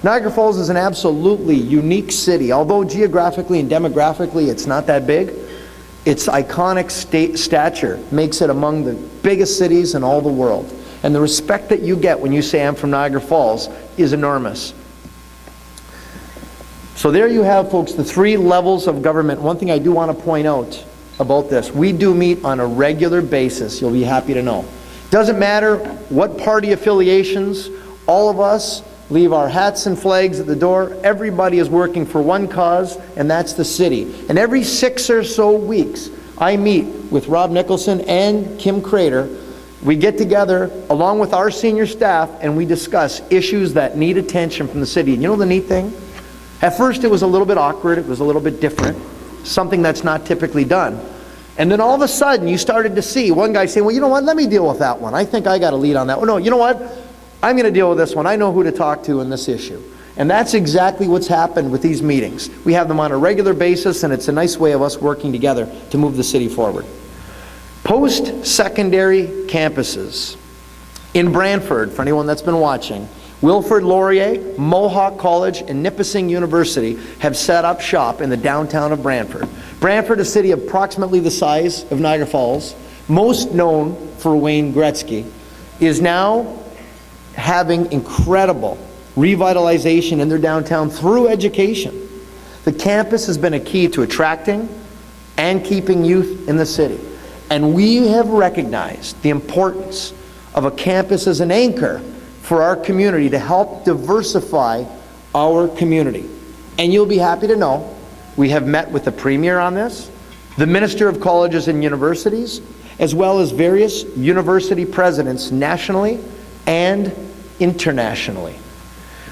Niagara Falls is an absolutely unique city. Although geographically and demographically it's not that big, its iconic stature makes it among the biggest cities in all the world. And the respect that you get when you say I'm from Niagara Falls is enormous. So there you have, folks, the 3 levels of government. One thing I do want to point out about this, we do meet on a regular basis, you'll be happy to know. Doesn't matter what party affiliations, all of us leave our hats and flags at the door. Everybody is working for one cause, and that's the city. And every 6 or so weeks, I meet with Rob Nicholson and Kim Crater. We get together along with our senior staff and we discuss issues that need attention from the city. And you know the neat thing? At first it was a little bit awkward, it was a little bit different, something that's not typically done. And then all of a sudden you started to see one guy saying, well, you know what, let me deal with that one. I think I got a lead on that one. No, you know what, I'm going to deal with this one. I know who to talk to in this issue. And that's exactly what's happened with these meetings. We have them on a regular basis, and it's a nice way of us working together to move the city forward. Post-secondary campuses. In Brantford, for anyone that's been watching, Wilfrid Laurier, Mohawk College, and Nipissing University have set up shop in the downtown of Brantford. Brantford, a city approximately the size of Niagara Falls, most known for Wayne Gretzky, is now having incredible revitalization in their downtown through education. The campus has been a key to attracting and keeping youth in the city. And we have recognized the importance of a campus as an anchor for our community to help diversify our community. And you'll be happy to know we have met with the Premier on this, the Minister of Colleges and Universities, as well as various university presidents nationally and internationally.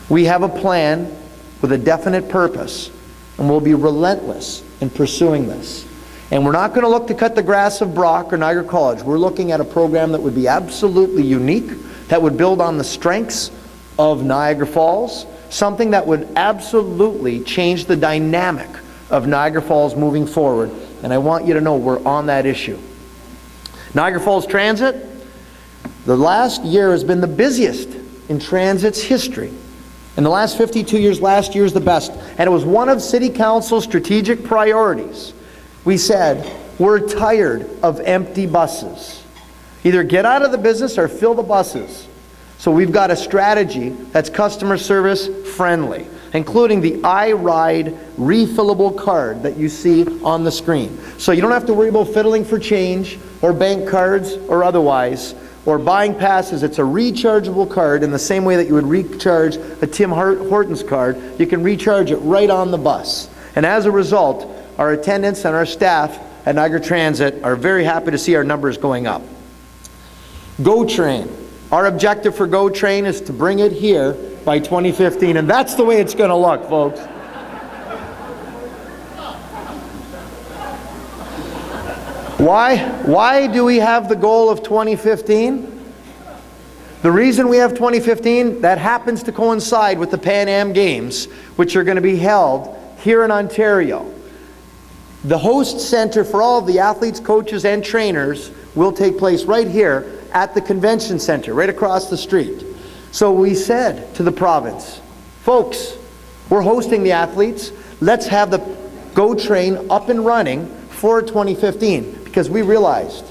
We have a plan with a definite purpose, and we'll be relentless in pursuing this. And we're not going to look to cut the grass of Brock or Niagara College. We're looking at a program that would be absolutely unique, that would build on the strengths of Niagara Falls, something that would absolutely change the dynamic of Niagara Falls moving forward. And I want you to know we're on that issue. Niagara Falls Transit, the last year has been the busiest in transit's history. In the last 52 years, last year is the best. And it was one of City Council's strategic priorities. We said, we're tired of empty buses. Either get out of the business or fill the buses. So we've got a strategy that's customer service friendly, including the iRide refillable card that you see on the screen. So you don't have to worry about fiddling for change or bank cards or otherwise, or buying passes. It's a rechargeable card in the same way that you would recharge a Tim Hortons card. You can recharge it right on the bus. And as a result, our attendants and our staff at Niagara Transit are very happy to see our numbers going up. GO Train. Our objective for GO Train is to bring it here by 2015, and that's the way it's going to look, folks. Why do we have the goal of 2015? The reason we have 2015, that happens to coincide with the Pan Am Games, which are going to be held here in Ontario. The host center for all of the athletes, coaches, and trainers will take place right here at the convention center, right across the street. So we said to the province, folks, we're hosting the athletes. Let's have the GO Train up and running for 2015. Because we realized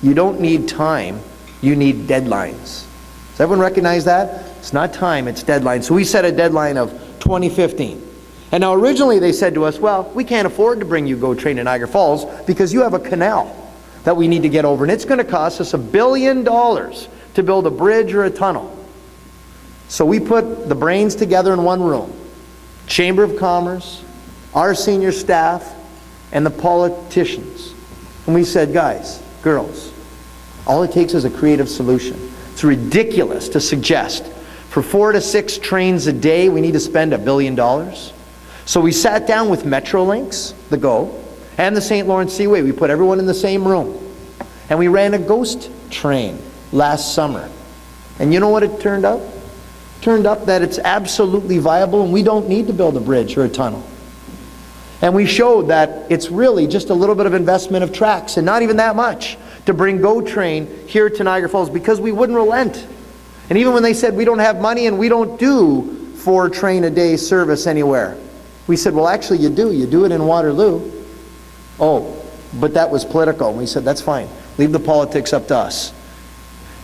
you don't need time, you need deadlines. Does everyone recognize that? It's not time, it's deadline. So we set a deadline of 2015. And now originally they said to us, well, we can't afford to bring you GO Train to Niagara Falls because you have a canal that we need to get over. And it's going to cost us $1 billion to build a bridge or a tunnel. So we put the brains together in one room. Chamber of Commerce, our senior staff, and the politicians. And we said, guys, girls, all it takes is a creative solution. It's ridiculous to suggest for 4 to 6 trains a day we need to spend $1 billion. So we sat down with Metrolinx, the GO, and the St. Lawrence Seaway. We put everyone in the same room. And we ran a ghost train last summer. And you know what it turned out? It turned up that it's absolutely viable and we don't need to build a bridge or a tunnel. And we showed that it's really just a little bit of investment of tracks and not even that much to bring GO Train here to Niagara Falls because we wouldn't relent. And even when they said we don't have money and we don't do 4 train a day service anywhere, we said, well, actually you do it in Waterloo. Oh, but that was political. And we said, that's fine. Leave the politics up to us.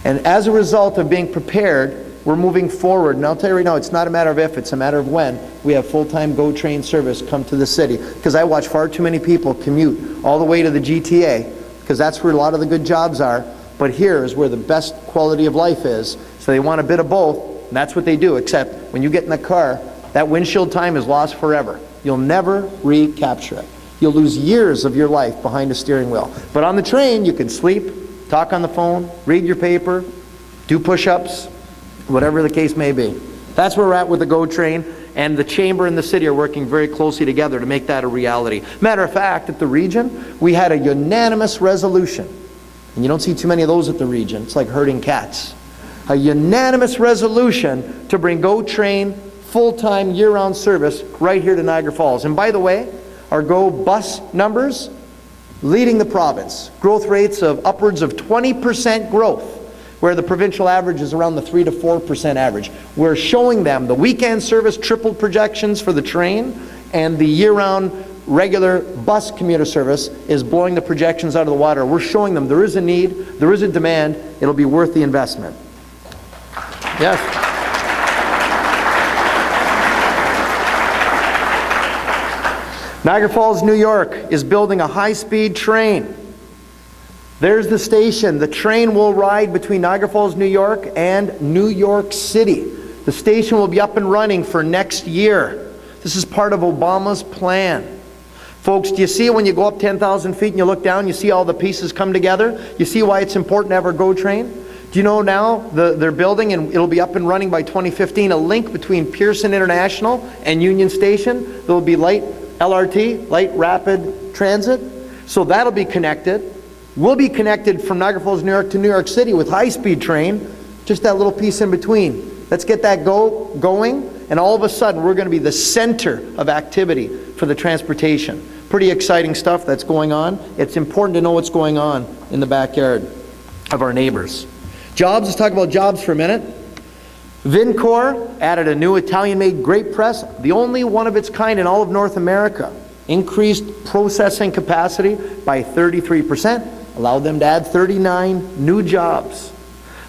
And as a result of being prepared, we're moving forward. And I'll tell you right now, it's not a matter of if, it's a matter of when we have full-time GO train service come to the city. Because I watch far too many people commute all the way to the GTA, because that's where a lot of the good jobs are. But here is where the best quality of life is. So they want a bit of both, and that's what they do. Except when you get in the car, that windshield time is lost forever. You'll never recapture it. You'll lose years of your life behind a steering wheel. But on the train, you can sleep, talk on the phone, read your paper, do push-ups, whatever the case may be. That's where we're at with the GO train, and the chamber and the city are working very closely together to make that a reality. Matter of fact, at the region, we had a unanimous resolution, and you don't see too many of those at the region. It's like herding cats. A unanimous resolution to bring GO train full-time year-round service right here to Niagara Falls. And by the way, our GO bus numbers leading the province. Growth rates of upwards of 20% growth, where the provincial average is around the 3 to 4% average. We're showing them the weekend service tripled projections for the train, and the year-round regular bus commuter service is blowing the projections out of the water. We're showing them there is a need, there is a demand, it'll be worth the investment. Yes. Niagara Falls, New York is building a high-speed train. There's the station. The train will ride between Niagara Falls, New York and New York City. The station will be up and running for next year. This is part of Obama's plan. Folks, do you see when you go up 10,000 feet and you look down, you see all the pieces come together? You see why it's important to have our GO train? Do you know now they're building, and it'll be up and running by 2015, a link between Pearson International and Union Station? There'll be light LRT, light rapid transit. So that'll be connected. We'll be connected from Niagara Falls, New York to New York City with high-speed train, just that little piece in between. Let's get that going, and all of a sudden we're going to be the center of activity for the transportation. Pretty exciting stuff that's going on. It's important to know what's going on in the backyard of our neighbors. Jobs, let's talk about jobs for a minute. Vincor added a new Italian-made grape press, the only one of its kind in all of North America. Increased processing capacity by 33%, allowed them to add 39 new jobs.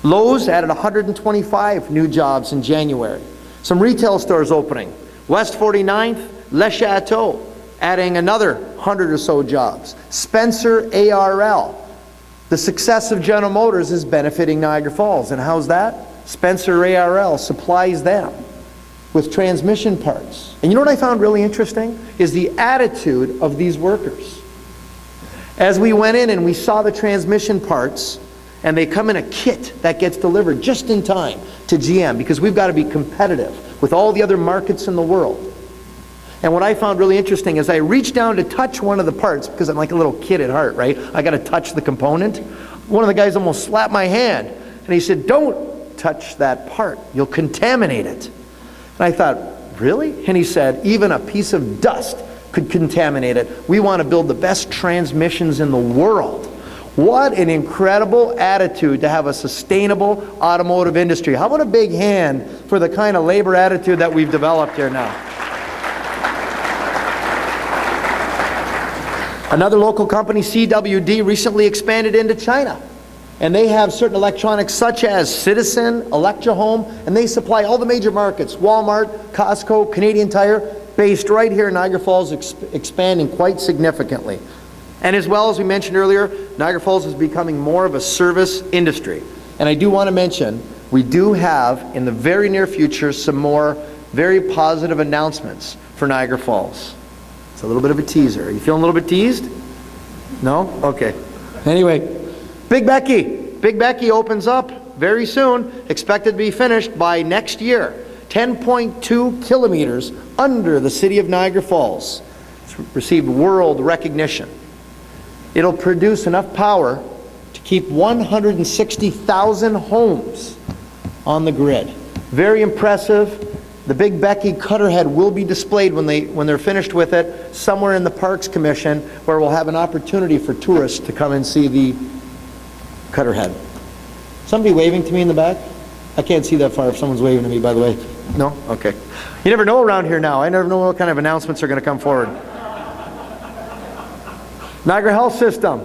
Lowe's added 125 new jobs in January. Some retail stores opening. West 49th, Le Chateau, adding another 100 or so jobs. Spencer ARL. The success of General Motors is benefiting Niagara Falls. And how's that? Spencer ARL supplies them with transmission parts. And you know what I found really interesting? Is the attitude of these workers. As we went in and we saw the transmission parts, and they come in a kit that gets delivered just in time to GM, because we've got to be competitive with all the other markets in the world. And what I found really interesting is I reached down to touch one of the parts, because I'm like a little kid at heart, right? I got to touch the component. One of the guys almost slapped my hand, and he said, "Don't touch that part, you'll contaminate it." And I thought, really? And he said, even a piece of dust could contaminate it. We want to build the best transmissions in the world. What an incredible attitude to have a sustainable automotive industry. How about a big hand for the kind of labor attitude that we've developed here now? Another local company, CWD, recently expanded into China. And they have certain electronics such as Citizen, Electrohome, and they supply all the major markets, Walmart, Costco, Canadian Tire, based right here in Niagara Falls, expanding quite significantly. And as well, as we mentioned earlier, Niagara Falls is becoming more of a service industry. And I do want to mention, we do have, in the very near future, some more very positive announcements for Niagara Falls. It's a little bit of a teaser. Are you feeling a little bit teased? No? Okay. Anyway, Big Becky opens up very soon, expected to be finished by next year. 10.2 kilometers under the city of Niagara Falls. It's received world recognition. It'll produce enough power to keep 160,000 homes on the grid. Very impressive. The Big Becky cutter head will be displayed when they're finished with it somewhere in the Parks Commission, where we'll have an opportunity for tourists to come and see the cutter head. Somebody waving to me in the back? I can't see that far if someone's waving to me, by the way. No? Okay. You never know around here now. I never know what kind of announcements are going to come forward. Niagara Health System.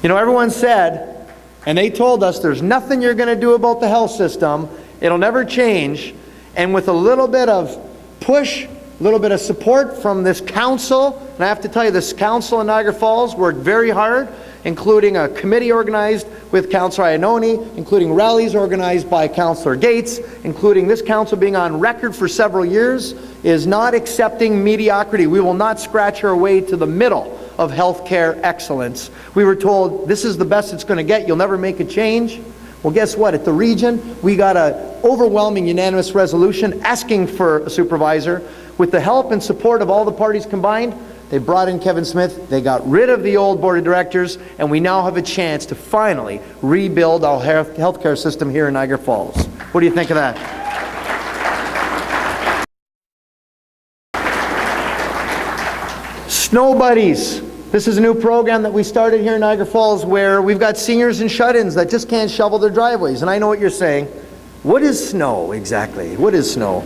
You know, everyone said And they told us there's nothing you're going to do about the health system. It'll never change. And with a little bit of push, a little bit of support from this council, and I have to tell you, this council in Niagara Falls worked very hard, including a committee organized with Councillor Iannone, including rallies organized by Councillor Gates, including this council being on record for several years, is not accepting mediocrity. We will not scratch our way to the middle of healthcare excellence. We were told this is the best it's going to get, you'll never make a change. Well, guess what? At the region, we got an overwhelming unanimous resolution asking for a supervisor. With the help and support of all the parties combined, they brought in Kevin Smith, they got rid of the old board of directors, and we now have a chance to finally rebuild our healthcare system here in Niagara Falls. What do you think of that? Snow Buddies. This is a new program that we started here in Niagara Falls where we've got seniors and shut-ins that just can't shovel their driveways. And I know what you're saying. What is snow exactly? What is snow?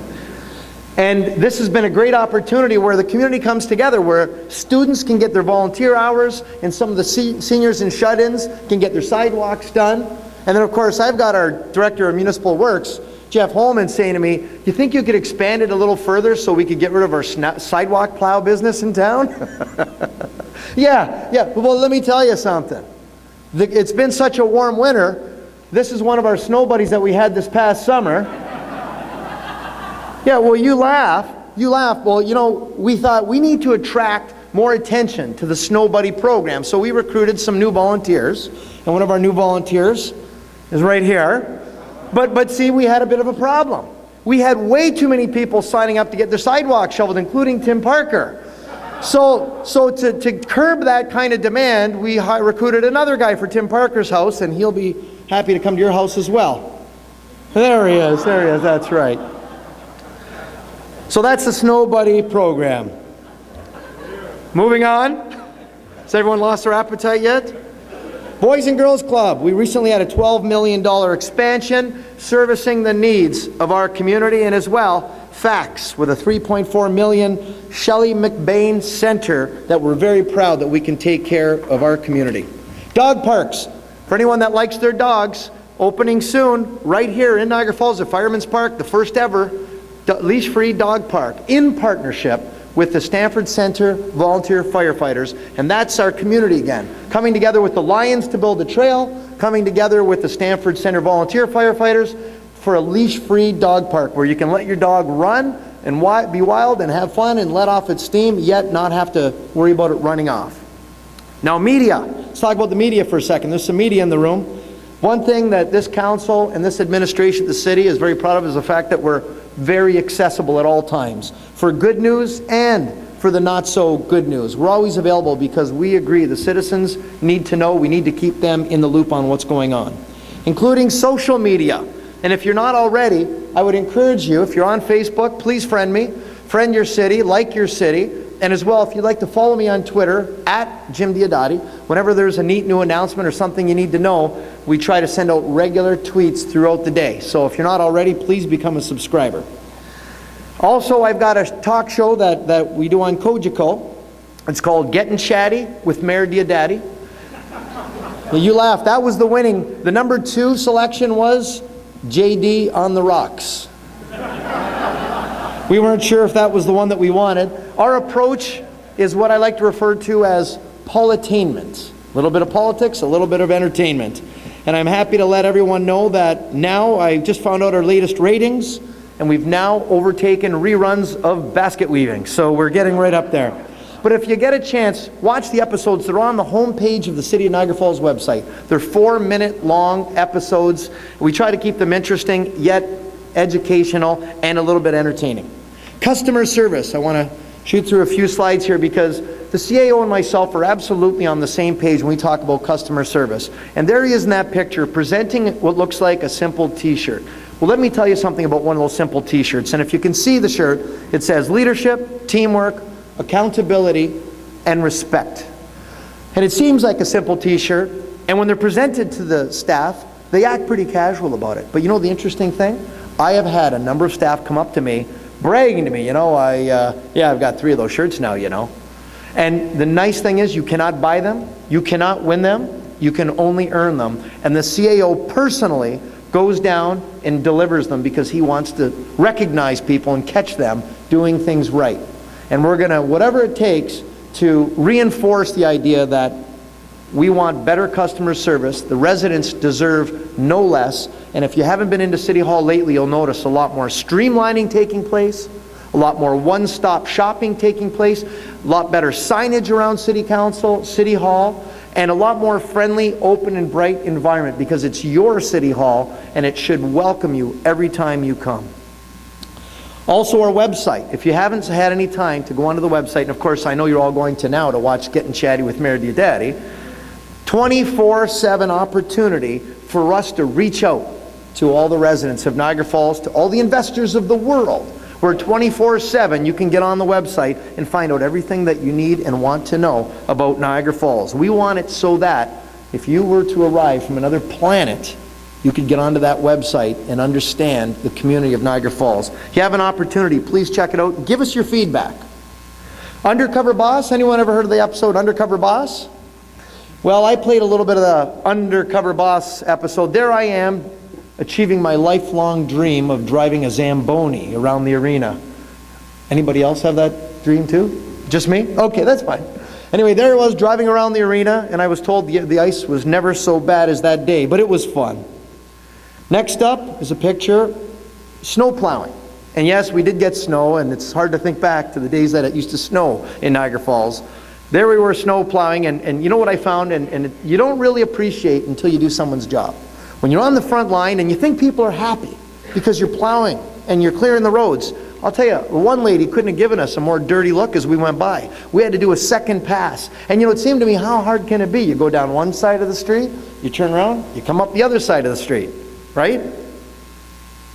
And this has been a great opportunity where the community comes together, where students can get their volunteer hours and some of the seniors and shut-ins can get their sidewalks done. And then of course I've got our Director of Municipal Works, Jeff Holman, saying to me, you think you could expand it a little further so we could get rid of our sidewalk plow business in town? Yeah, well let me tell you something. It's been such a warm winter. This is one of our snow buddies that we had this past summer. Yeah, well you laugh. Well, you know, we thought we need to attract more attention to the Snow Buddy program. So we recruited some new volunteers, and one of our new volunteers is right here. But see, we had a bit of a problem. We had way too many people signing up to get their sidewalk shoveled, including Tim Parker. So to curb that kind of demand, we recruited another guy for Tim Parker's house, and he'll be happy to come to your house as well. There he is, that's right. So that's the Snow Buddy program. Moving on. Has everyone lost their appetite yet? Boys and Girls Club. We recently had a $12 million expansion servicing the needs of our community, and as well, FACTS with a $3.4 million Shelley McBain Center that we're very proud that we can take care of our community. Dog parks. For anyone that likes their dogs, opening soon right here in Niagara Falls at Fireman's Park, the first ever leash-free dog park in partnership with the Stamford Center volunteer firefighters. And that's our community again, coming together with the Lions to build a trail, coming together with the Stamford Center volunteer firefighters for a leash-free dog park where you can let your dog run and be wild and have fun and let off its steam, yet not have to worry about it running off. Now media. Let's talk about the media for a second. There's some media in the room. One thing that this council and this administration of the city is very proud of is the fact that we're very accessible at all times for good news and for the not so good news. We're always available because we agree the citizens need to know, we need to keep them in the loop on what's going on, including social media. And if you're not already, I would encourage you, if you're on Facebook, please friend me, friend your city, like your city, and as well, if you'd like to follow me on Twitter, at Jim Diodati. Whenever there's a neat new announcement or something you need to know, we try to send out regular tweets throughout the day. So if you're not already, please become a subscriber. Also, I've got a talk show that we do on Kojiko. It's called Getting Chatty with Mayor Diodati. Well, you laugh. That was the winning. The number 2 selection was JD on the Rocks. We weren't sure if that was the one that we wanted. Our approach is what I like to refer to as politainment. A little bit of politics, a little bit of entertainment. And I'm happy to let everyone know that now I just found out our latest ratings, and we've now overtaken reruns of basket weaving. So we're getting right up there. But if you get a chance, watch the episodes. They're on the homepage of the City of Niagara Falls website. They're 4-minute long episodes. We try to keep them interesting, yet educational and a little bit entertaining. Customer service. I want to shoot through a few slides here because the CAO and myself are absolutely on the same page when we talk about customer service. And there he is in that picture presenting what looks like a simple t-shirt. Well, let me tell you something about one of those simple t-shirts. And if you can see the shirt, it says leadership, teamwork, accountability, and respect. And it seems like a simple t-shirt, and when they're presented to the staff, they act pretty casual about it. But you know the interesting thing? I have had a number of staff come up to me, bragging to me, I've got 3 of those shirts now, And the nice thing is you cannot buy them, you cannot win them, You can only earn them. And the CAO personally goes down and delivers them because he wants to recognize people and catch them doing things right. And we're going to, whatever it takes, to reinforce the idea that we want better customer service. The residents deserve no less. And if you haven't been into City Hall lately, you'll notice a lot more streamlining taking place, a lot more one-stop shopping taking place, a lot better signage around City Council, City Hall, and a lot more friendly, open, and bright environment because it's your City Hall and it should welcome you every time you come. Also our website. If you haven't had any time to go onto the website, and of course I know you're all going to now to watch Getting Chatty with Mayor Diodati, 24/7 opportunity for us to reach out to all the residents of Niagara Falls, to all the investors of the world. Where 24/7 you can get on the website and find out everything that you need and want to know about Niagara Falls. We want it so that if you were to arrive from another planet, you could get onto that website and understand the community of Niagara Falls. If you have an opportunity, please check it out. Give us your feedback. Undercover Boss, anyone ever heard of the episode Undercover Boss? Well, I played a little bit of the Undercover Boss episode. There I am, achieving my lifelong dream of driving a Zamboni around the arena. Anybody else have that dream too? Just me? Okay, that's fine. Anyway, there I was driving around the arena, and I was told the ice was never so bad as that day, but it was fun. Next up is a picture, snow plowing. And yes, we did get snow, and it's hard to think back to the days that it used to snow in Niagara Falls. There we were snow plowing, and you know what I found? And you don't really appreciate until you do someone's job. When you're on the front line and you think people are happy because you're plowing and you're clearing the roads, I'll tell you, one lady couldn't have given us a more dirty look as we went by. We had to do a second pass. And you know, it seemed to me, how hard can it be? You go down one side of the street, you turn around, you come up the other side of the street, right?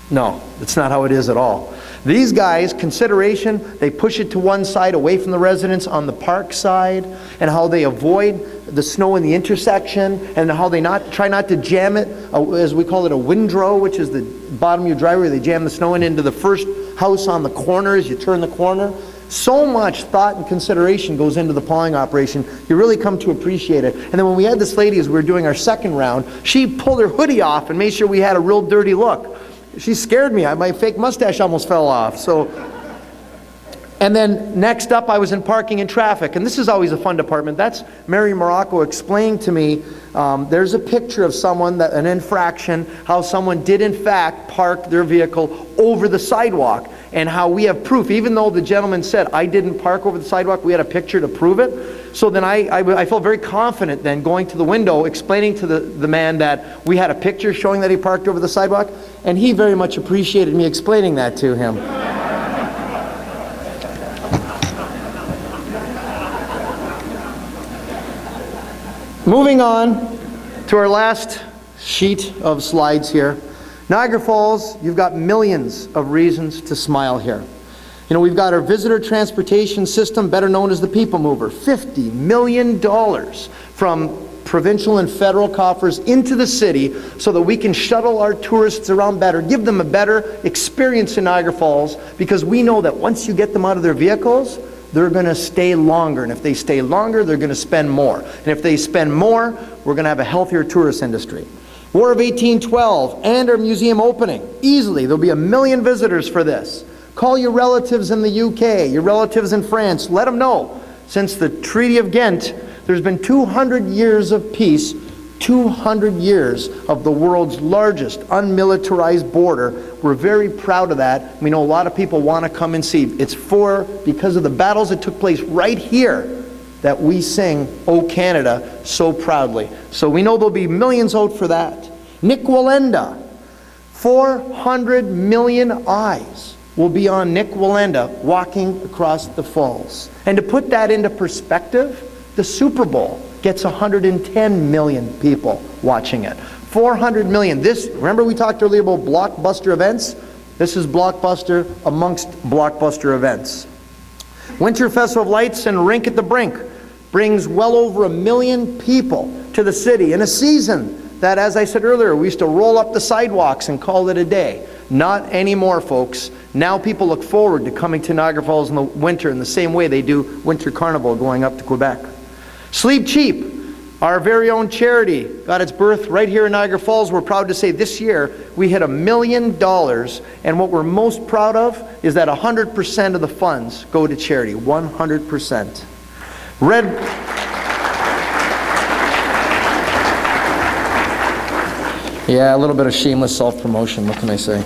No, that's not how it is at all. These guys, consideration, they push it to one side away from the residents on the park side, and how they avoid the snow in the intersection, and how they try not to jam it, as we call it, a windrow, which is the bottom of your driveway. They jam the snow into the first house on the corner as you turn the corner. So much thought and consideration goes into the plowing operation. You really come to appreciate it. And then when we had this lady, as we were doing our second round, she pulled her hoodie off and made sure we had a real dirty look. She scared me. My fake mustache almost fell off. And then next up, I was in parking and traffic. And this is always a fun department. That's Mary Morocco explaining to me, there's a picture of someone, an infraction, how someone did in fact park their vehicle over the sidewalk. And how we have proof, even though the gentleman said, I didn't park over the sidewalk, we had a picture to prove it. So then I felt very confident then going to the window, explaining to the man that we had a picture showing that he parked over the sidewalk. And he very much appreciated me explaining that to him. Moving on to our last sheet of slides here. Niagara Falls, you've got millions of reasons to smile here. You know, we've got our visitor transportation system, better known as the People Mover. $50 million from provincial and federal coffers into the city so that we can shuttle our tourists around better, give them a better experience in Niagara Falls, because we know that once you get them out of their vehicles, they're going to stay longer. And if they stay longer, they're going to spend more. And if they spend more, we're going to have a healthier tourist industry. War of 1812 and our museum opening. Easily, there'll be 1 million visitors for this. Call your relatives in the UK, your relatives in France. Let them know. Since the Treaty of Ghent, there's been 200 years of peace, 200 years of the world's largest unmilitarized border. We're very proud of that. We know a lot of people want to come and see. It's because of the battles that took place right here that we sing, "O Canada," so proudly. So we know there'll be millions out for that. Nick Wallenda, 400 million eyes will be on Nick Wallenda walking across the falls. And to put that into perspective, the Super Bowl gets 110 million people watching it. 400 million. Remember we talked earlier about blockbuster events? This is blockbuster amongst blockbuster events. Winter Festival of Lights and Rink at the Brink brings well over 1 million people to the city in a season that, as I said earlier, we used to roll up the sidewalks and call it a day. Not anymore, folks. Now people look forward to coming to Niagara Falls in the winter in the same way they do Winter Carnival going up to Quebec. Sleep cheap. Our very own charity got its birth right here in Niagara Falls. We're proud to say this year we hit $1 million, and what we're most proud of is that 100% of the funds go to charity, 100%. Yeah, a little bit of shameless self-promotion, what can I say?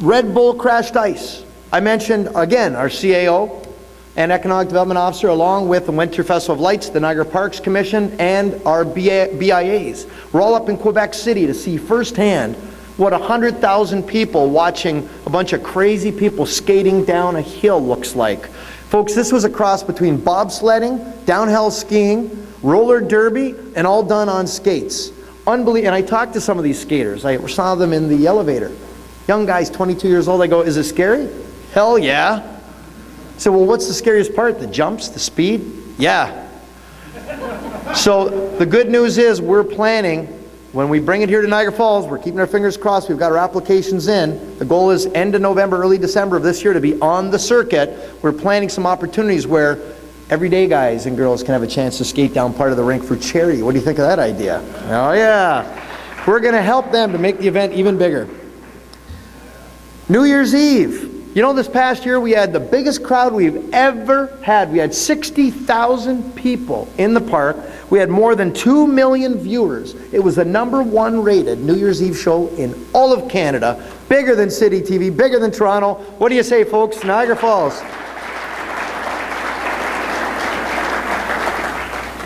Red Bull Crashed Ice. I mentioned, again, our CAO and Economic Development Officer, along with the Winter Festival of Lights, the Niagara Parks Commission, and our BIAs. We're all up in Quebec City to see firsthand what 100,000 people watching a bunch of crazy people skating down a hill looks like. Folks, this was a cross between bobsledding, downhill skiing, roller derby, and all done on skates. Unbelievable. And I talked to some of these skaters. I saw them in the elevator. Young guys, 22 years old. I go, is it scary? Hell yeah. I said, well, what's the scariest part? The jumps, the speed? Yeah. So the good news is we're planning, when we bring it here to Niagara Falls, we're keeping our fingers crossed. We've got our applications in. The goal is end of November, early December of this year to be on the circuit. We're planning some opportunities where everyday guys and girls can have a chance to skate down part of the rink for charity. What do you think of that idea? Oh yeah. We're going to help them to make the event even bigger. New Year's Eve. You know, this past year we had the biggest crowd we've ever had. We had 60,000 people in the park. We had more than 2 million viewers. It was the #1 rated New Year's Eve show in all of Canada. Bigger than City TV, bigger than Toronto. What do you say, folks? Niagara Falls.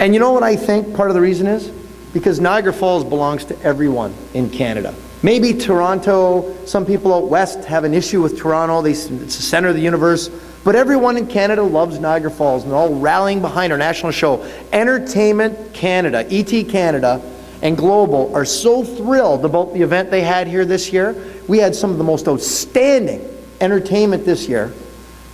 And you know what I think part of the reason is? Because Niagara Falls belongs to everyone in Canada. Maybe Toronto, some people out west have an issue with Toronto. It's the center of the universe. But everyone in Canada loves Niagara Falls, and they're all rallying behind our national show. Entertainment Canada, ET Canada, and Global are so thrilled about the event they had here this year. We had some of the most outstanding entertainment this year.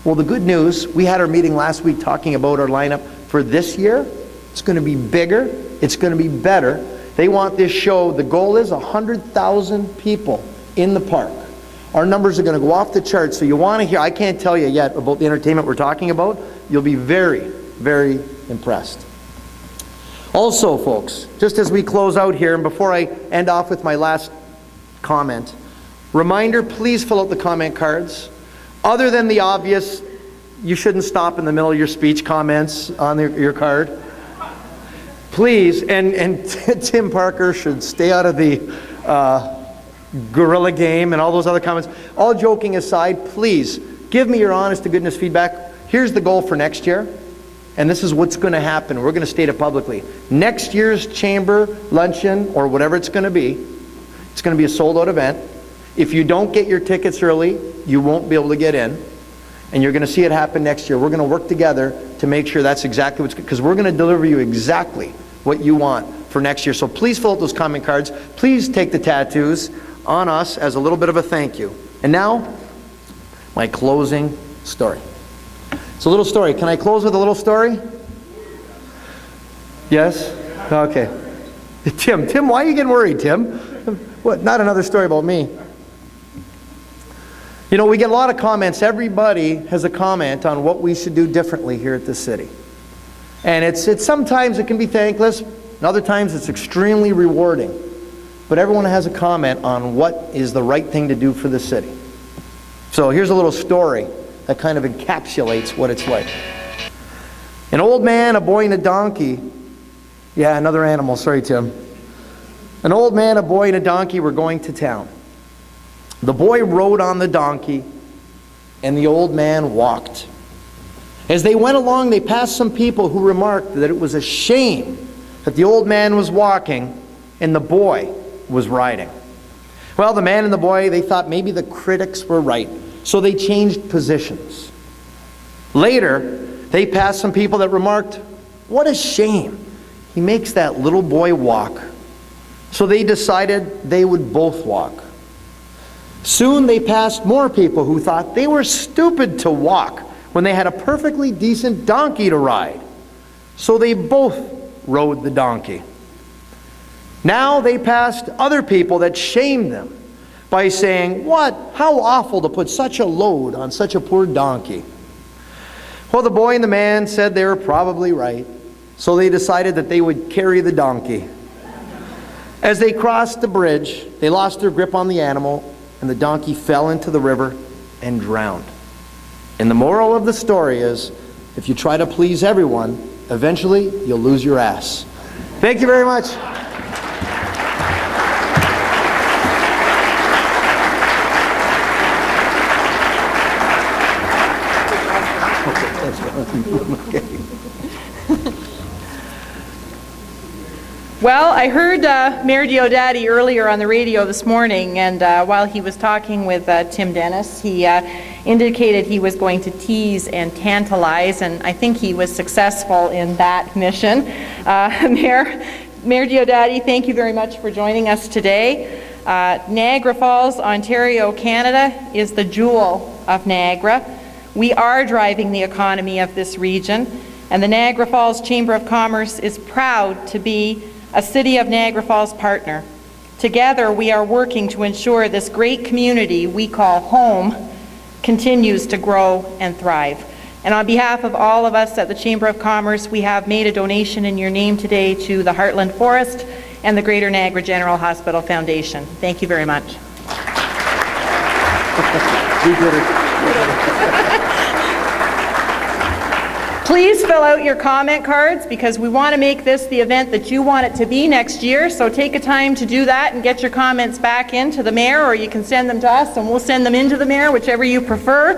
Well, the good news, we had our meeting last week talking about our lineup for this year. It's going to be bigger. It's going to be better. They want this show, the goal is 100,000 people in the park. Our numbers are going to go off the charts, so you want to hear, I can't tell you yet about the entertainment we're talking about. You'll be very, very impressed. Also, folks, just as we close out here, and before I end off with my last comment, reminder, please fill out the comment cards. Other than the obvious, you shouldn't stop in the middle of your speech comments on your card. Please, and Tim Parker should stay out of the gorilla game and all those other comments. All joking aside, please give me your honest to goodness feedback. Here's the goal for next year, and this is what's going to happen. We're going to state it publicly. Next year's chamber luncheon, or whatever it's going to be a sold out event. If you don't get your tickets early, you won't be able to get in. And you're going to see it happen next year. We're going to work together to make sure that's exactly what's, because we're going to deliver you exactly what you want for next year. So please fill out those comment cards. Please take the tattoos on us as a little bit of a thank you. And now, my closing story. It's a little story. Can I close with a little story? Yes? Okay. Tim, why are you getting worried, Tim? What, not another story about me. You know, we get a lot of comments. Everybody has a comment on what we should do differently here at the city. And it's sometimes it can be thankless, and other times it's extremely rewarding. But everyone has a comment on what is the right thing to do for the city. So here's a little story that kind of encapsulates what it's like. An old man, a boy, and a donkey. Yeah, another animal. Sorry, Tim. An old man, a boy, and a donkey were going to town. The boy rode on the donkey, and the old man walked. As they went along, they passed some people who remarked that it was a shame that the old man was walking and the boy was riding. Well, the man and the boy, they thought maybe the critics were right, so they changed positions. Later, they passed some people that remarked, "What a shame. He makes that little boy walk." So they decided they would both walk. Soon they passed more people who thought they were stupid to walk when they had a perfectly decent donkey to ride. So they both rode the donkey. Now they passed other people that shamed them by saying, "What? How awful to put such a load on such a poor donkey." Well, the boy and the man said they were probably right. So they decided that they would carry the donkey. As they crossed the bridge, they lost their grip on the animal, and the donkey fell into the river and drowned. And the moral of the story is, if you try to please everyone, eventually you'll lose your ass. Thank you very much. Well, I heard Mayor Diodati earlier on the radio this morning, and while he was talking with Tim Dennis, he indicated he was going to tease and tantalize, and I think he was successful in that mission. Mayor Diodati, thank you very much for joining us today. Niagara Falls, Ontario, Canada is the jewel of Niagara. We are driving the economy of this region, and the Niagara Falls Chamber of Commerce is proud to be a City of Niagara Falls partner. Together, we are working to ensure this great community we call home continues to grow and thrive. And on behalf of all of us at the Chamber of Commerce, we have made a donation in your name today to the Heartland Forest and the Greater Niagara General Hospital Foundation. Thank you very much. Please fill out your comment cards, because we want to make this the event that you want it to be next year. So take a time to do that and get your comments back into the mayor, or you can send them to us and we'll send them into the mayor, whichever you prefer.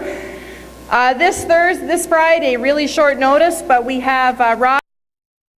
This Friday, really short notice, but we have Rob